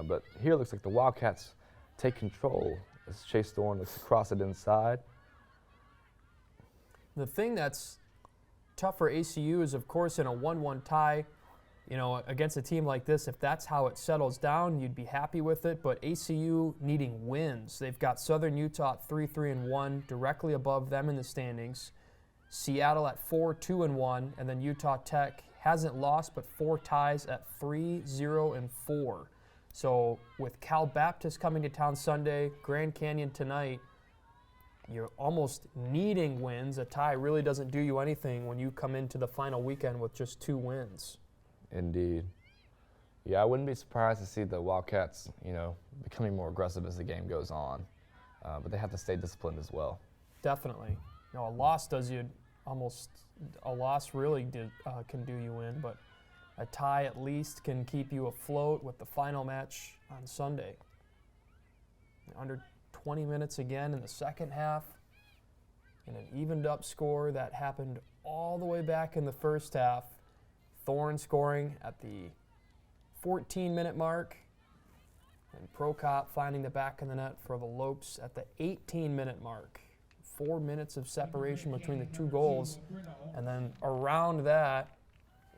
but here it looks like the Wildcats take control as Chase Thorne looks across it inside. The thing that's tough for ACU is, of course, in a 1-1 tie, you know, against a team like this, if that's how it settles down, you'd be happy with it. But ACU needing wins. They've got Southern Utah at 3-3-1, directly above them in the standings. Seattle at 4-2-1, and then Utah Tech hasn't lost but 4 ties at 3-0-4. So with Cal Baptist coming to town Sunday, Grand Canyon tonight, you're almost needing wins. A tie really doesn't do you anything when you come into the final weekend with just 2 wins. Indeed. Yeah, I wouldn't be surprised to see the Wildcats, you know, becoming more aggressive as the game goes on. But they have to stay disciplined as well. Definitely. You know, a loss really can do you in, but a tie at least can keep you afloat with the final match on Sunday. Under 20 minutes again in the second half, and an evened up score that happened all the way back in the first half. Thorne scoring at the 14-minute mark, and Prokop finding the back of the net for the Lopes at the 18-minute mark. 4 minutes of separation between the 2 goals, and then around that,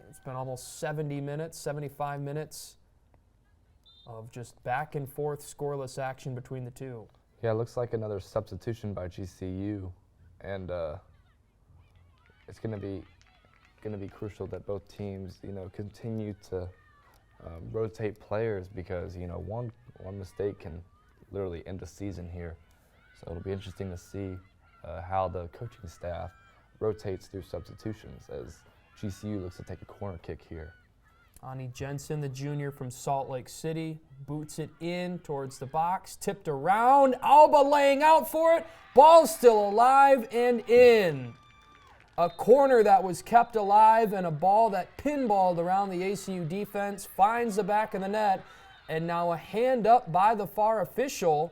it's been almost 70 minutes, 75 minutes of just back and forth scoreless action between the 2. Yeah, it looks like another substitution by GCU, and it's going to be crucial that both teams, you know, continue to rotate players, because, you know, one mistake can literally end the season here. So it'll be interesting to see how the coaching staff rotates through substitutions as GCU looks to take a corner kick here. Ani Jensen, the junior from Salt Lake City, boots it in towards the box, tipped around, Alba laying out for it, ball still alive and in. A corner that was kept alive and a ball that pinballed around the ACU defense, finds the back of the net, and now a hand up by the far official.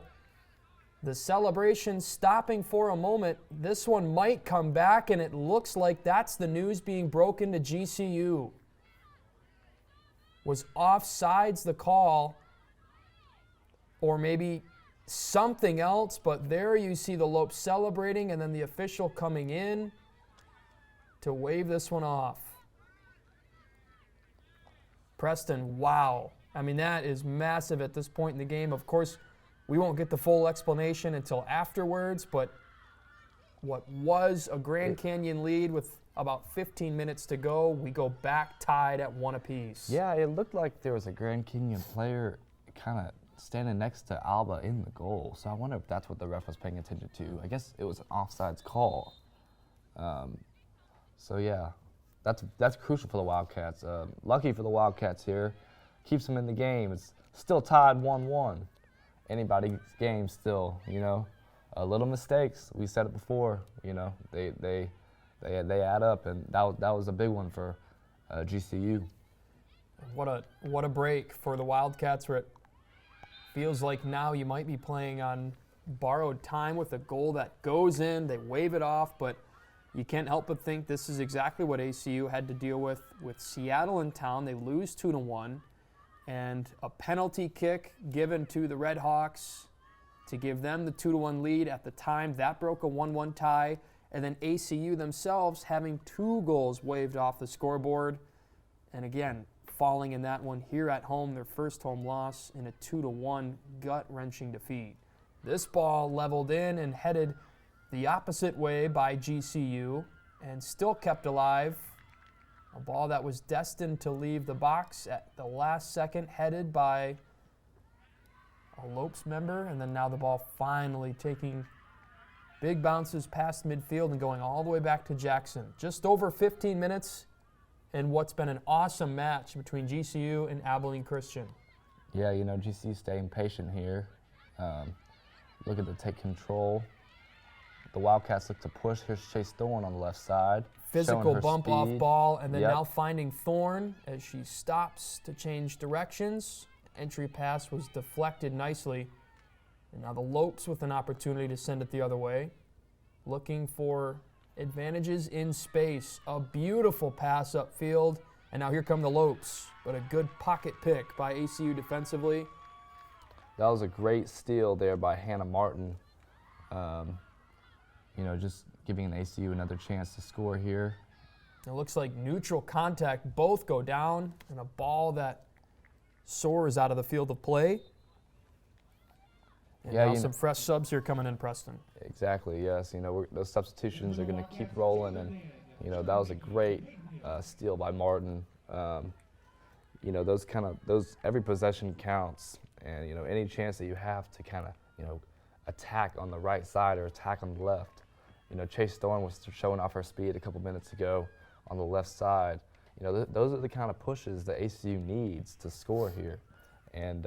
The celebration stopping for a moment. This one might come back, and it looks like that's the news being broken to GCU. Was offsides the call, or maybe something else, but there you see the Lopes celebrating and then the official coming in to wave this one off. Preston, wow. I mean, that is massive at this point in the game. Of course, we won't get the full explanation until afterwards, but what was a Grand Canyon lead with about 15 minutes to go, we go back tied at 1 apiece. Yeah, it looked like there was a Grand Canyon player kind of standing next to Alba in the goal. So I wonder if that's what the ref was paying attention to. I guess it was an offsides call. So yeah, that's crucial for the Wildcats. Lucky for the Wildcats here, keeps them in the game. It's still tied 1-1. Anybody's game still, you know. Little mistakes, we said it before, you know, they add up, and that was a big one for GCU. What a break for the Wildcats, where it feels like now you might be playing on borrowed time with a goal that goes in, they wave it off, but you can't help but think this is exactly what ACU had to deal with Seattle in town. They lose 2-1, and a penalty kick given to the Redhawks to give them the 2-1 lead. At the time, that broke a 1-1 tie, and then ACU themselves having 2 goals waved off the scoreboard, and again, falling in that one here at home, their first home loss in a 2-1 gut-wrenching defeat. This ball leveled in and headed the opposite way by GCU and still kept alive. A ball that was destined to leave the box at the last second, headed by a Lopes member, and then now the ball finally taking big bounces past midfield and going all the way back to Jackson. Just over 15 minutes in what's been an awesome match between GCU and Abilene Christian. Yeah, you know, GCU staying patient here. Looking to take control. The Wildcats look to push. Here's Chase Thorne on the left side. Physical bump speed. off ball, and then Yep. now finding Thorne as she stops to change directions. Entry pass was deflected nicely. And now the Lopes with an opportunity to send it the other way. Looking for advantages in space. A beautiful pass upfield, and now here come the Lopes, but a good pocket pick by ACU defensively. That was a great steal there by Hannah Martin. Just giving an ACU another chance to score here. It looks like neutral contact, both go down, and a ball that soars out of the field of play. And now some fresh subs here coming in, Preston. Exactly, yes. Those substitutions are going to keep rolling, and, that was a great steal by Martin. Every possession counts, and, any chance that you have to kind of, attack on the right side or attack on the left. Chase Thorne was showing off her speed a couple minutes ago on the left side. Those are the kind of pushes that ACU needs to score here. And,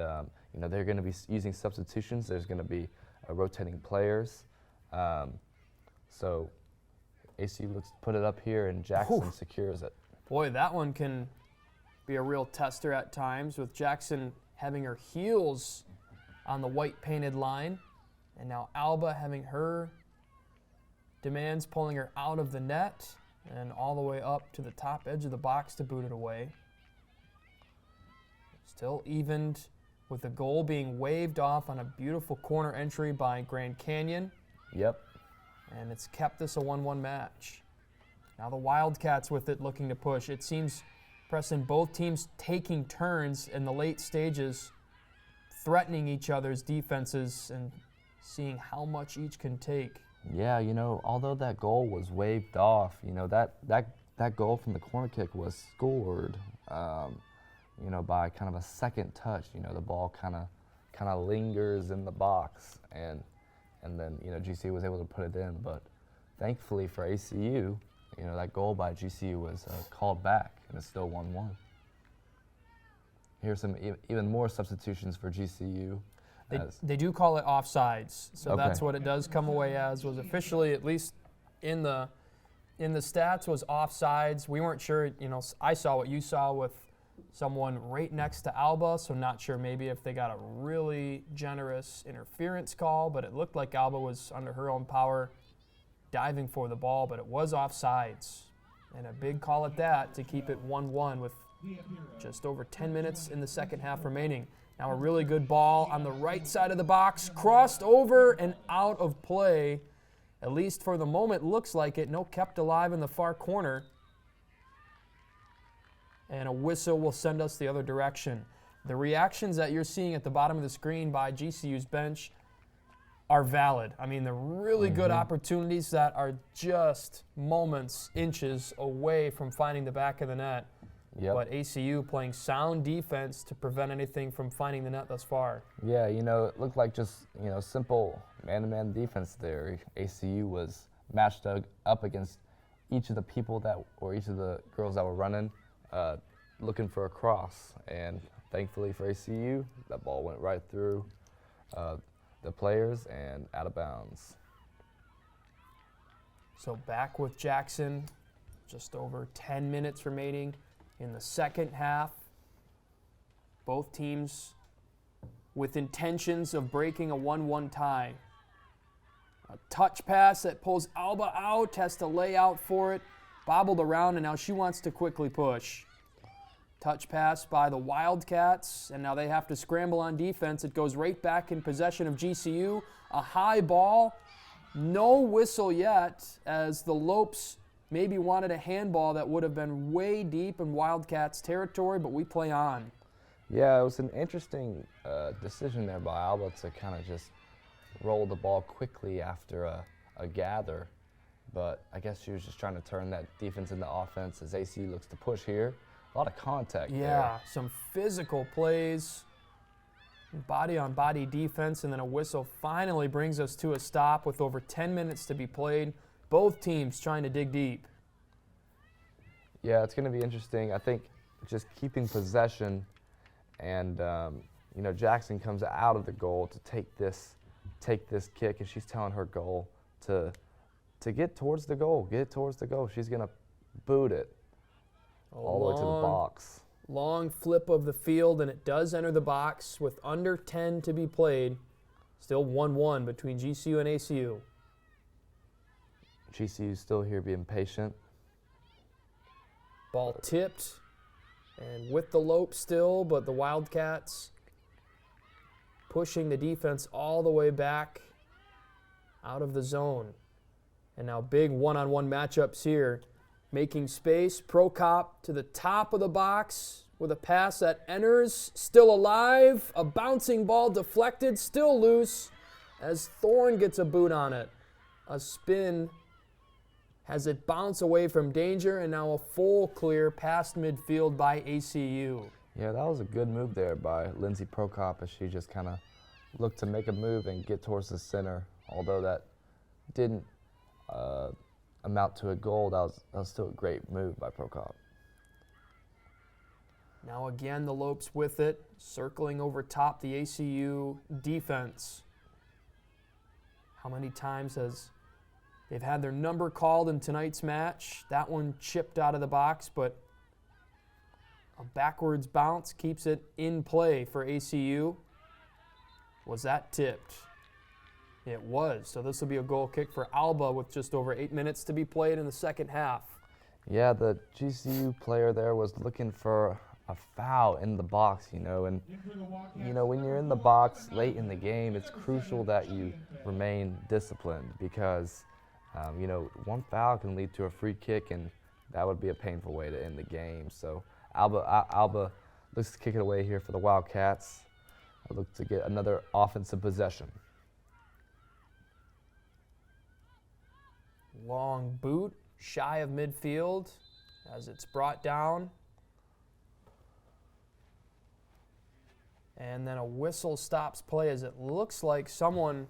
they're going to be using substitutions. There's going to be rotating players. So ACU looks to put it up here, and Jackson secures it. Boy, that one can be a real tester at times, with Jackson having her heels on the white painted line. And now Alba having her demands, pulling her out of the net and all the way up to the top edge of the box to boot it away. Still evened with the goal being waved off on a beautiful corner entry by Grand Canyon. Yep. And it's kept this a 1-1 match. Now the Wildcats with it, looking to push. It seems, Preston, both teams taking turns in the late stages, threatening each other's defenses and seeing how much each can take. Yeah, although that goal was waved off, that goal from the corner kick was scored, by kind of a second touch. The ball kind of lingers in the box, and then GCU was able to put it in. But thankfully for ACU, that goal by GCU was called back, and it's still 1-1. Here's some even more substitutions for GCU. They do call it offsides, so Okay. That's what it does come away as. Was officially, at least in the stats, was offsides. We weren't sure. I saw what you saw with someone right next to Alba, so not sure maybe if they got a really generous interference call, but it looked like Alba was under her own power diving for the ball, but it was offsides, and a big call at that to keep it 1-1 with just over 10 minutes in the second half remaining. Now a really good ball on the right side of the box, crossed over and out of play. At least for the moment, looks like it. No, kept alive in the far corner. And a whistle will send us the other direction. The reactions that you're seeing at the bottom of the screen by GCU's bench are valid. I mean, they're really good opportunities that are just moments, inches away from finding the back of the net. Yep. But ACU playing sound defense to prevent anything from finding the net thus far. Yeah, it looked like just, simple man-to-man defense there. ACU was matched up against each of the people each of the girls that were running, looking for a cross. And thankfully for ACU, that ball went right through the players and out of bounds. So back with Jackson, just over 10 minutes remaining in the second half. Both teams with intentions of breaking a 1-1 tie. A touch pass that pulls Alba out, has to lay out for it, bobbled around, and now she wants to quickly push. Touch pass by the Wildcats, and now they have to scramble on defense. It goes right back in possession of GCU. A high ball, no whistle yet, as the Lopes maybe wanted a handball that would have been way deep in Wildcats territory, but we play on. Yeah, it was an interesting decision there by Alba to kind of just roll the ball quickly after a gather. But I guess she was just trying to turn that defense into offense as ACU looks to push here. A lot of contact there. Yeah, some physical plays, body-on-body defense, and then a whistle finally brings us to a stop with over 10 minutes to be played. Both teams trying to dig deep. Yeah, it's going to be interesting. I think just keeping possession, and Jackson comes out of the goal to take this kick, and she's telling her goal to get towards the goal. Get towards the goal. She's going to boot it all the way to the box. Long flip of the field, and it does enter the box with under 10 to be played. Still 1-1 between GCU and ACU. GCU still here being patient. Ball tipped and with the lope still, but the Wildcats pushing the defense all the way back out of the zone. And now big one-on-one matchups here. Making space, Prokop to the top of the box with a pass that enters, still alive. A bouncing ball deflected, still loose as Thorne gets a boot on it. A spin has it bounce away from danger, and now a full clear past midfield by ACU. Yeah, that was a good move there by Lindsay Prokop as she just kind of looked to make a move and get towards the center. Although that didn't amount to a goal, that was still a great move by Prokop. Now again, the Lopes with it, circling over top the ACU defense. How many times has they've had their number called in tonight's match? That one chipped out of the box, but a backwards bounce keeps it in play for ACU. Was that tipped? It was. So this will be a goal kick for Alba with just over 8 minutes to be played in the second half. Yeah, the GCU player there was looking for a foul in the box, and when you're in the box late in the game, it's crucial that you remain disciplined because, one foul can lead to a free kick, and that would be a painful way to end the game. So Alba looks to kick it away here for the Wildcats. Look to get another offensive possession. Long boot, shy of midfield as it's brought down. And then a whistle stops play as it looks like someone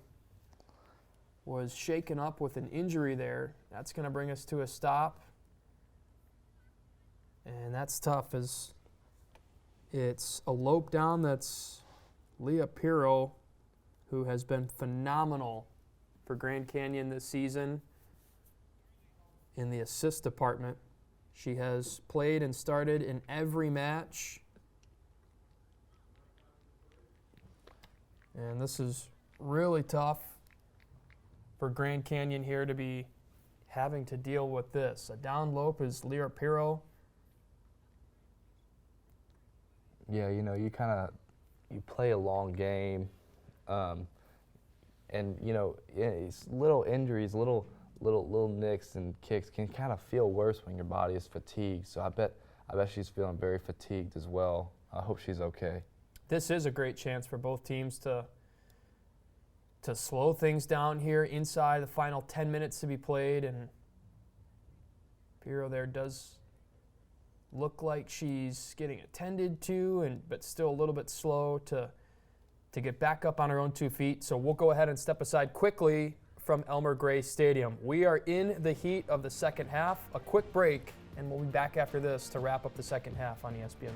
was shaken up with an injury there. That's going to bring us to a stop. And that's tough as it's a lope down. That's Leah Pirro, who has been phenomenal for Grand Canyon this season in the assist department. She has played and started in every match. And this is really tough for Grand Canyon here to be having to deal with this. A down lope is Leah Pirro. Yeah, you play a long game, and it's little injuries, little nicks and kicks can kind of feel worse when your body is fatigued. So I bet she's feeling very fatigued as well. I hope she's okay. This is a great chance for both teams to slow things down here inside the final 10 minutes to be played, and Pirro there does look like she's getting attended to, but still a little bit slow to get back up on her own 2 feet. So we'll go ahead and step aside quickly from Elmer Gray Stadium. We are in the heat of the second half. A quick break, and we'll be back after this to wrap up the second half on ESPN+.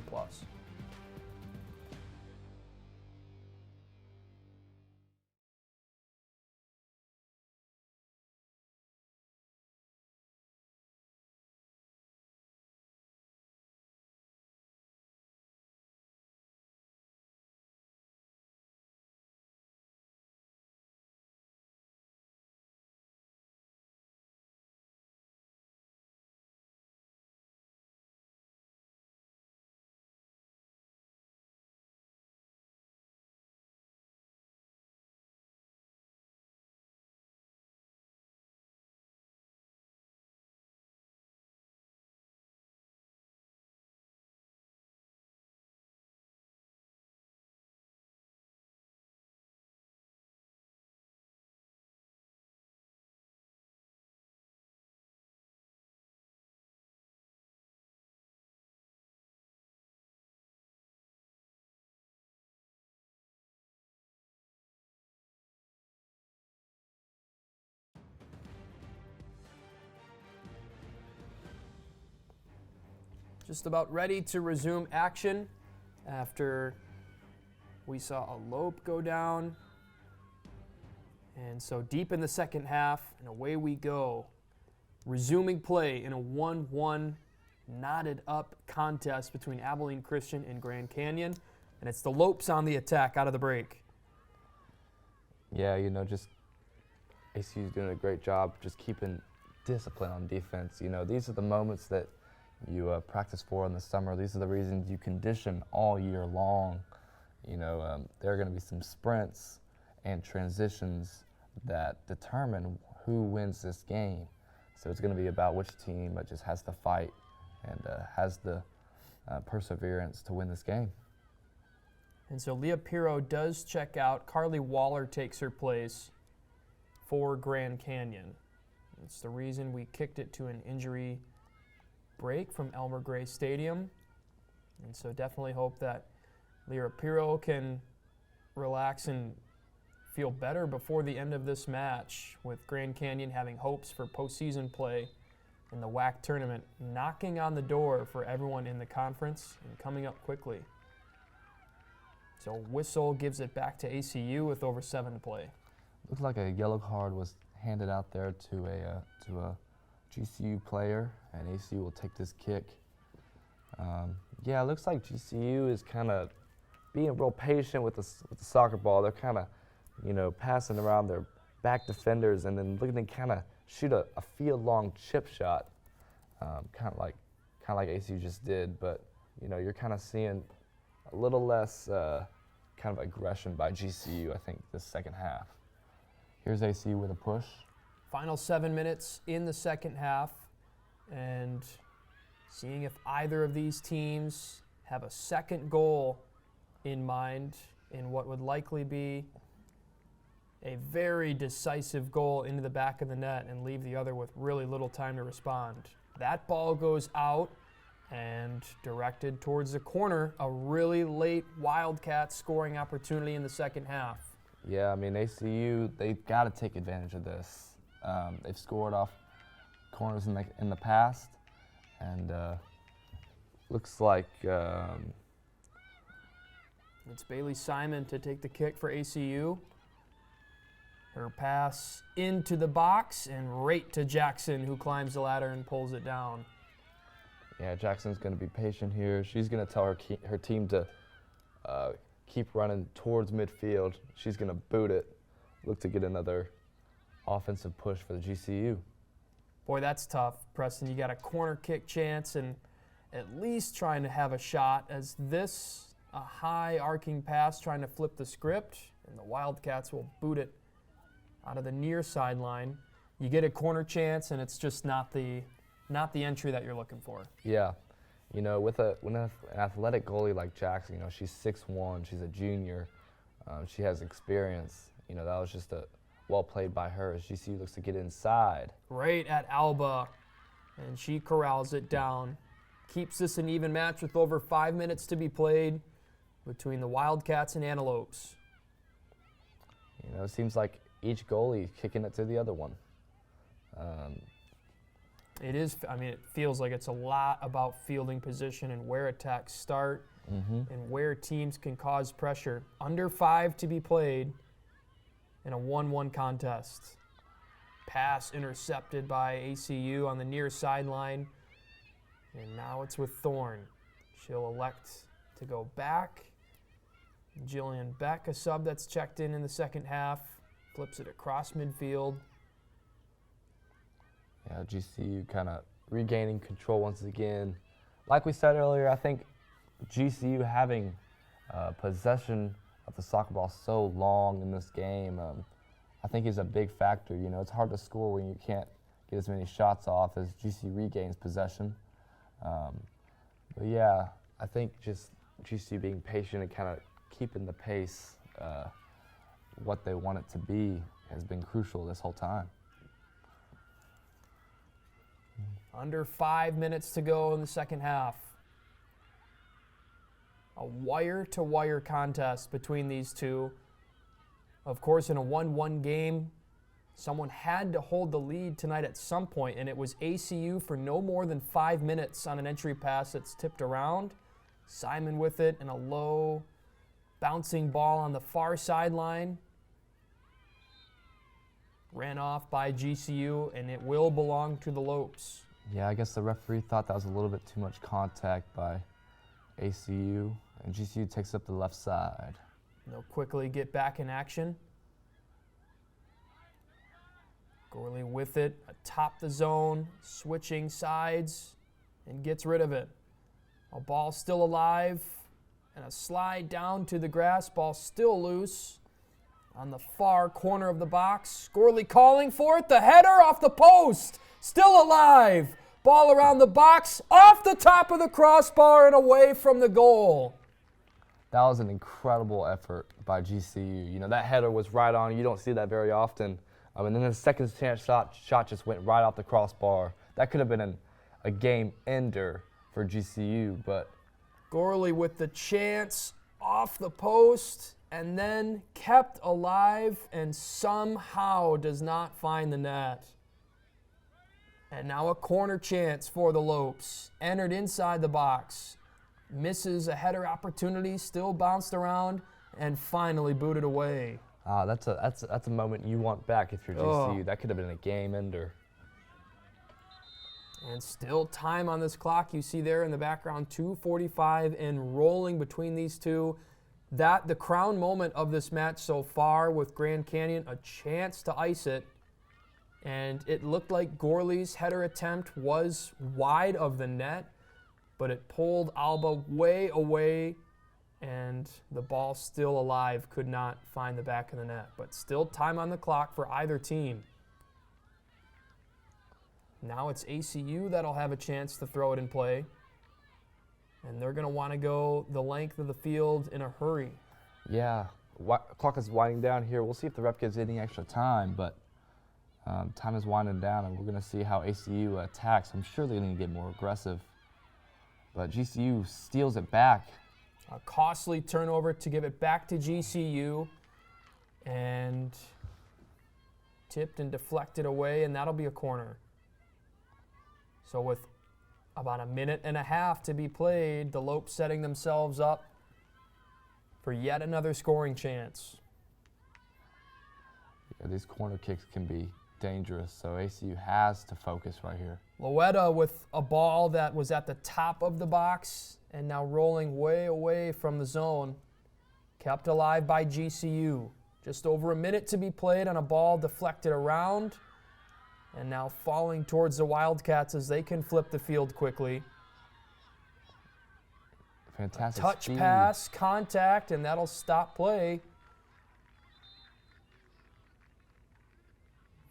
Just about ready to resume action after we saw a lope go down. And so deep in the second half, and away we go. Resuming play in a 1-1 knotted up contest between Abilene Christian and Grand Canyon. And it's the Lopes on the attack out of the break. Yeah, just ACU's doing a great job just keeping discipline on defense. You know, these are the moments that you practice for in the summer. These are the reasons you condition all year long. You know, there are going to be some sprints and transitions that determine who wins this game. So it's going to be about which team just has the fight and has the perseverance to win this game. And so Leah Pirro does check out. Carly Waller takes her place for Grand Canyon. It's the reason we kicked it to an injury break from Elmer Gray Stadium. And so definitely hope that Leah Pirro can relax and feel better before the end of this match, with Grand Canyon having hopes for postseason play in the WAC tournament knocking on the door for everyone in the conference and coming up quickly. So whistle gives it back to ACU with over 7 to play. Looks like a yellow card was handed out there to a GCU player, and ACU will take this kick. Yeah, it looks like GCU is kind of being real patient with the soccer ball. They're kind of, you know, passing around their back defenders and then looking to kind of shoot a field-long chip shot, kind of like ACU just did. But you know, you're kind of seeing a little less kind of aggression by GCU, I think, this second half. Here's ACU with a push. Final 7 minutes in the second half, and seeing if either of these teams have a second goal in mind in what would likely be a very decisive goal into the back of the net and leave the other with really little time to respond. That ball goes out and directed towards the corner, a really late Wildcats scoring opportunity in the second half. Yeah, I mean, ACU, they've got to take advantage of this. They've scored off corners in the past, and looks like it's Bailey Simon to take the kick for ACU. Her pass into the box and right to Jackson, who climbs the ladder and pulls it down. Yeah, Jackson's going to be patient here. She's going to tell her team to keep running towards midfield. She's going to boot it, look to get another offensive push for the GCU. Boy, that's tough, Preston. You got a corner kick chance and at least trying to have a shot, as this, a high arcing pass trying to flip the script, and the Wildcats will boot it out of the near sideline. You get a corner chance, and it's just not the entry that you're looking for. Yeah, you know, with an athletic goalie like Jackson, you know, she's 6'1", she's a junior, she has experience. You know, that was just well played by her as GCU looks to get inside. Right at Alba, and she corrals it down. Keeps this an even match with over 5 minutes to be played between the Wildcats and Antelopes. You know, it seems like each goalie kicking it to the other one. It is, I mean, it feels like it's a lot about fielding position and where attacks start and where teams can cause pressure. Under 5 to be played in a 1-1 contest. Pass intercepted by ACU on the near sideline. And now it's with Thorne. She'll elect to go back. Jillian Beck, a sub that's checked in the second half, flips it across midfield. Yeah, GCU kind of regaining control once again. Like we said earlier, I think GCU having possession of the soccer ball so long in this game, I think is a big factor. You know, it's hard to score when you can't get as many shots off as GCU regains possession. But yeah, I think just GCU being patient and kind of keeping the pace, what they want it to be, has been crucial this whole time. Under 5 minutes to go in the second half. A wire-to-wire contest between these two. Of course, in a 1-1 game, someone had to hold the lead tonight at some point, and it was ACU for no more than 5 minutes on an entry pass that's tipped around. Simon with it, and a low bouncing ball on the far sideline. Ran off by GCU, and it will belong to the Lopes. Yeah, I guess the referee thought that was a little bit too much contact by ACU, and GCU takes up the left side. They'll quickly get back in action. Gorley with with it atop the zone, switching sides, and gets rid of it. A ball still alive, and a slide down to the grass, ball still loose. On the far corner of the box, Gorley calling for it, the header off the post, still alive. Ball around the box, off the top of the crossbar and away from the goal. That was an incredible effort by GCU. You know, that header was right on. You don't see that very often. And then the second chance shot just went right off the crossbar. That could have been a game ender for GCU, but Gorley with the chance off the post and then kept alive and somehow does not find the net. And now a corner chance for the Lopes. Entered inside the box. Misses a header opportunity, still bounced around, and finally booted away. that's a moment you want back if you're GCU. That could have been a game ender. And still time on this clock. You see there in the background, 2:45 and rolling between these two. That the crown moment of this match so far with Grand Canyon, a chance to ice it. And it looked like Gorley's header attempt was wide of the net, but it pulled Alba way away, and the ball still alive, could not find the back of the net. But still time on the clock for either team. Now it's ACU that'll have a chance to throw it in play. And they're going to want to go the length of the field in a hurry. Yeah, clock is winding down here. We'll see if the ref gives any extra time, but time is winding down, and we're going to see how ACU attacks. I'm sure they're going to get more aggressive. But GCU steals it back. A costly turnover to give it back to GCU. And tipped and deflected away, and that'll be a corner. So with about a minute and a half to be played, the Lopes setting themselves up for yet another scoring chance. Yeah, these corner kicks can be dangerous, so ACU has to focus right here. Loetta with a ball that was at the top of the box and now rolling way away from the zone. Kept alive by GCU. Just over a minute to be played on a ball deflected around. And now falling towards the Wildcats as they can flip the field quickly. Fantastic Touch speed. pass, contact, and that'll stop play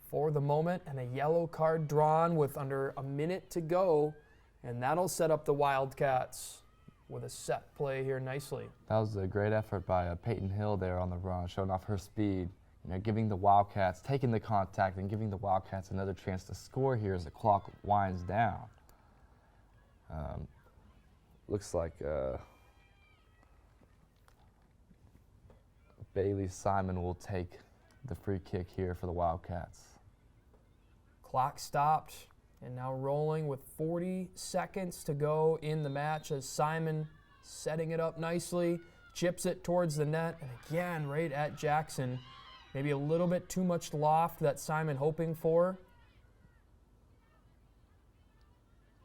for the moment. And a yellow card drawn with under a minute to go. And that'll set up the Wildcats with a set play here nicely. That was a great effort by Peyton Hill there on the run, showing off her speed. You know, giving the Wildcats, taking the contact and giving the Wildcats another chance to score here as the clock winds down. Looks like Bailey Simon will take the free kick here for the Wildcats. Clock stopped and now rolling with 40 seconds to go in the match as Simon setting it up nicely, chips it towards the net, and again right at Jackson. Maybe a little bit too much loft that Simon hoping for.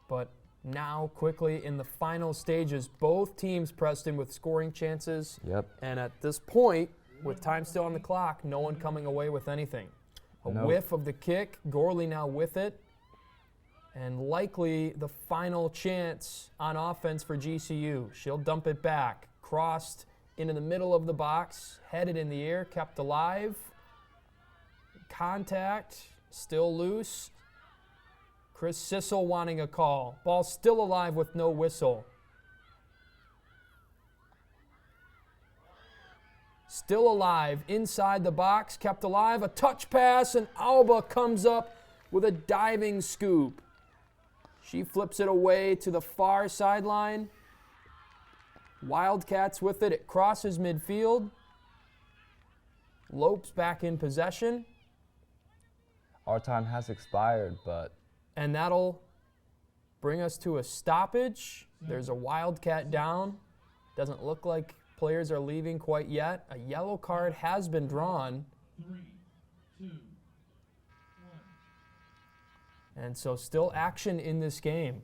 But now quickly in the final stages, both teams pressed in with scoring chances. Yep. And at this point, with time still on the clock, no one coming away with anything. A whiff of the kick, Gorley now with it. And likely the final chance on offense for GCU. She'll dump it back, crossed into the middle of the box, headed in the air, kept alive. Contact, still loose. Chris Sissel wanting a call. Ball still alive with no whistle. Still alive inside the box, kept alive. A touch pass, and Alba comes up with a diving scoop. She flips it away to the far sideline. Wildcats with it. It crosses midfield. Lopes back in possession. Our time has expired, but... And that'll bring us to a stoppage. There's a Wildcat down. Doesn't look like players are leaving quite yet. A yellow card has been drawn. 3, 2, 1. And so still action in this game.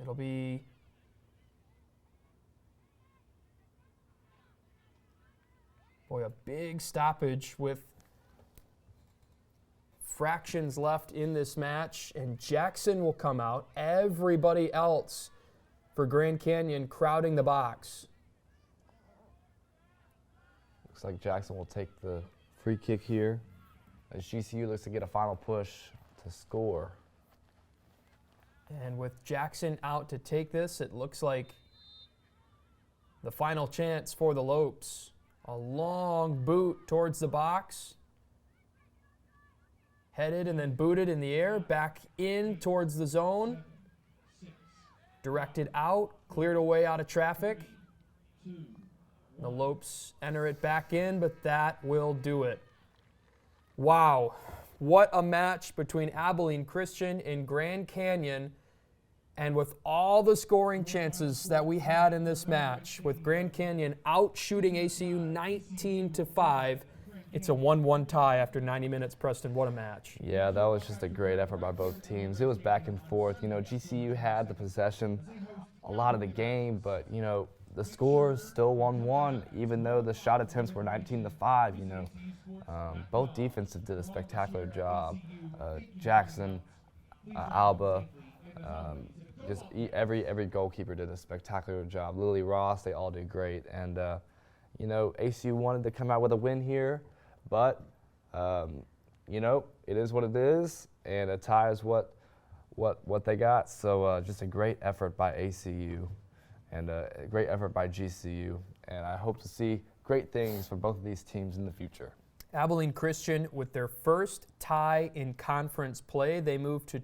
It'll be Boy, a big stoppage with fractions left in this match, and Jackson will come out. Everybody else for Grand Canyon crowding the box. Looks like Jackson will take the free kick here as GCU looks to get a final push to score. And with Jackson out to take this, it looks like the final chance for the Lopes. A long boot towards the box. Headed and then booted in the air, back in towards the zone. Directed out, cleared away out of traffic. The Lopes enter it back in, but that will do it. Wow, what a match between Abilene Christian and Grand Canyon. And with all the scoring chances that we had in this match, with Grand Canyon out shooting ACU 19-5, it's a 1-1 tie after 90 minutes. Preston, what a match. Yeah, that was just a great effort by both teams. It was back and forth. You know, GCU had the possession a lot of the game, but, you know, the score is still 1-1, even though the shot attempts were 19-5, you know. Both defenses did a spectacular job. Jackson, Alba, just every goalkeeper did a spectacular job. Lily Ross, they all did great. And, you know, ACU wanted to come out with a win here, but, you know, it is what it is, and a tie is what they got. So just a great effort by ACU and a great effort by GCU. And I hope to see great things for both of these teams in the future. Abilene Christian with their first tie in conference play. They move to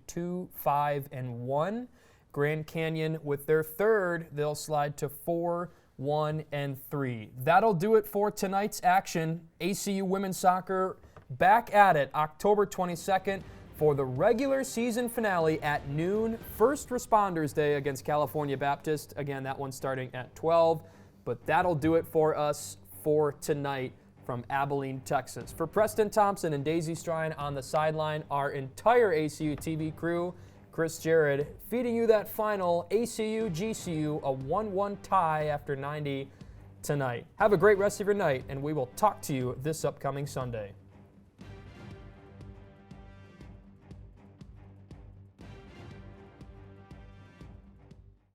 2-5-1. Grand Canyon with their third, they'll slide to 4-1-3. That'll do it for tonight's action. ACU women's soccer back at it October 22nd for the regular season finale at noon. First Responders Day against California Baptist. Again, that one starting at 12. But that'll do it for us for tonight from Abilene, Texas. For Preston Thompson and Daisy Strine on the sideline, our entire ACU TV crew, Chris Jared, feeding you that final ACU-GCU, a 1-1 tie after 90 tonight. Have a great rest of your night, and we will talk to you this upcoming Sunday.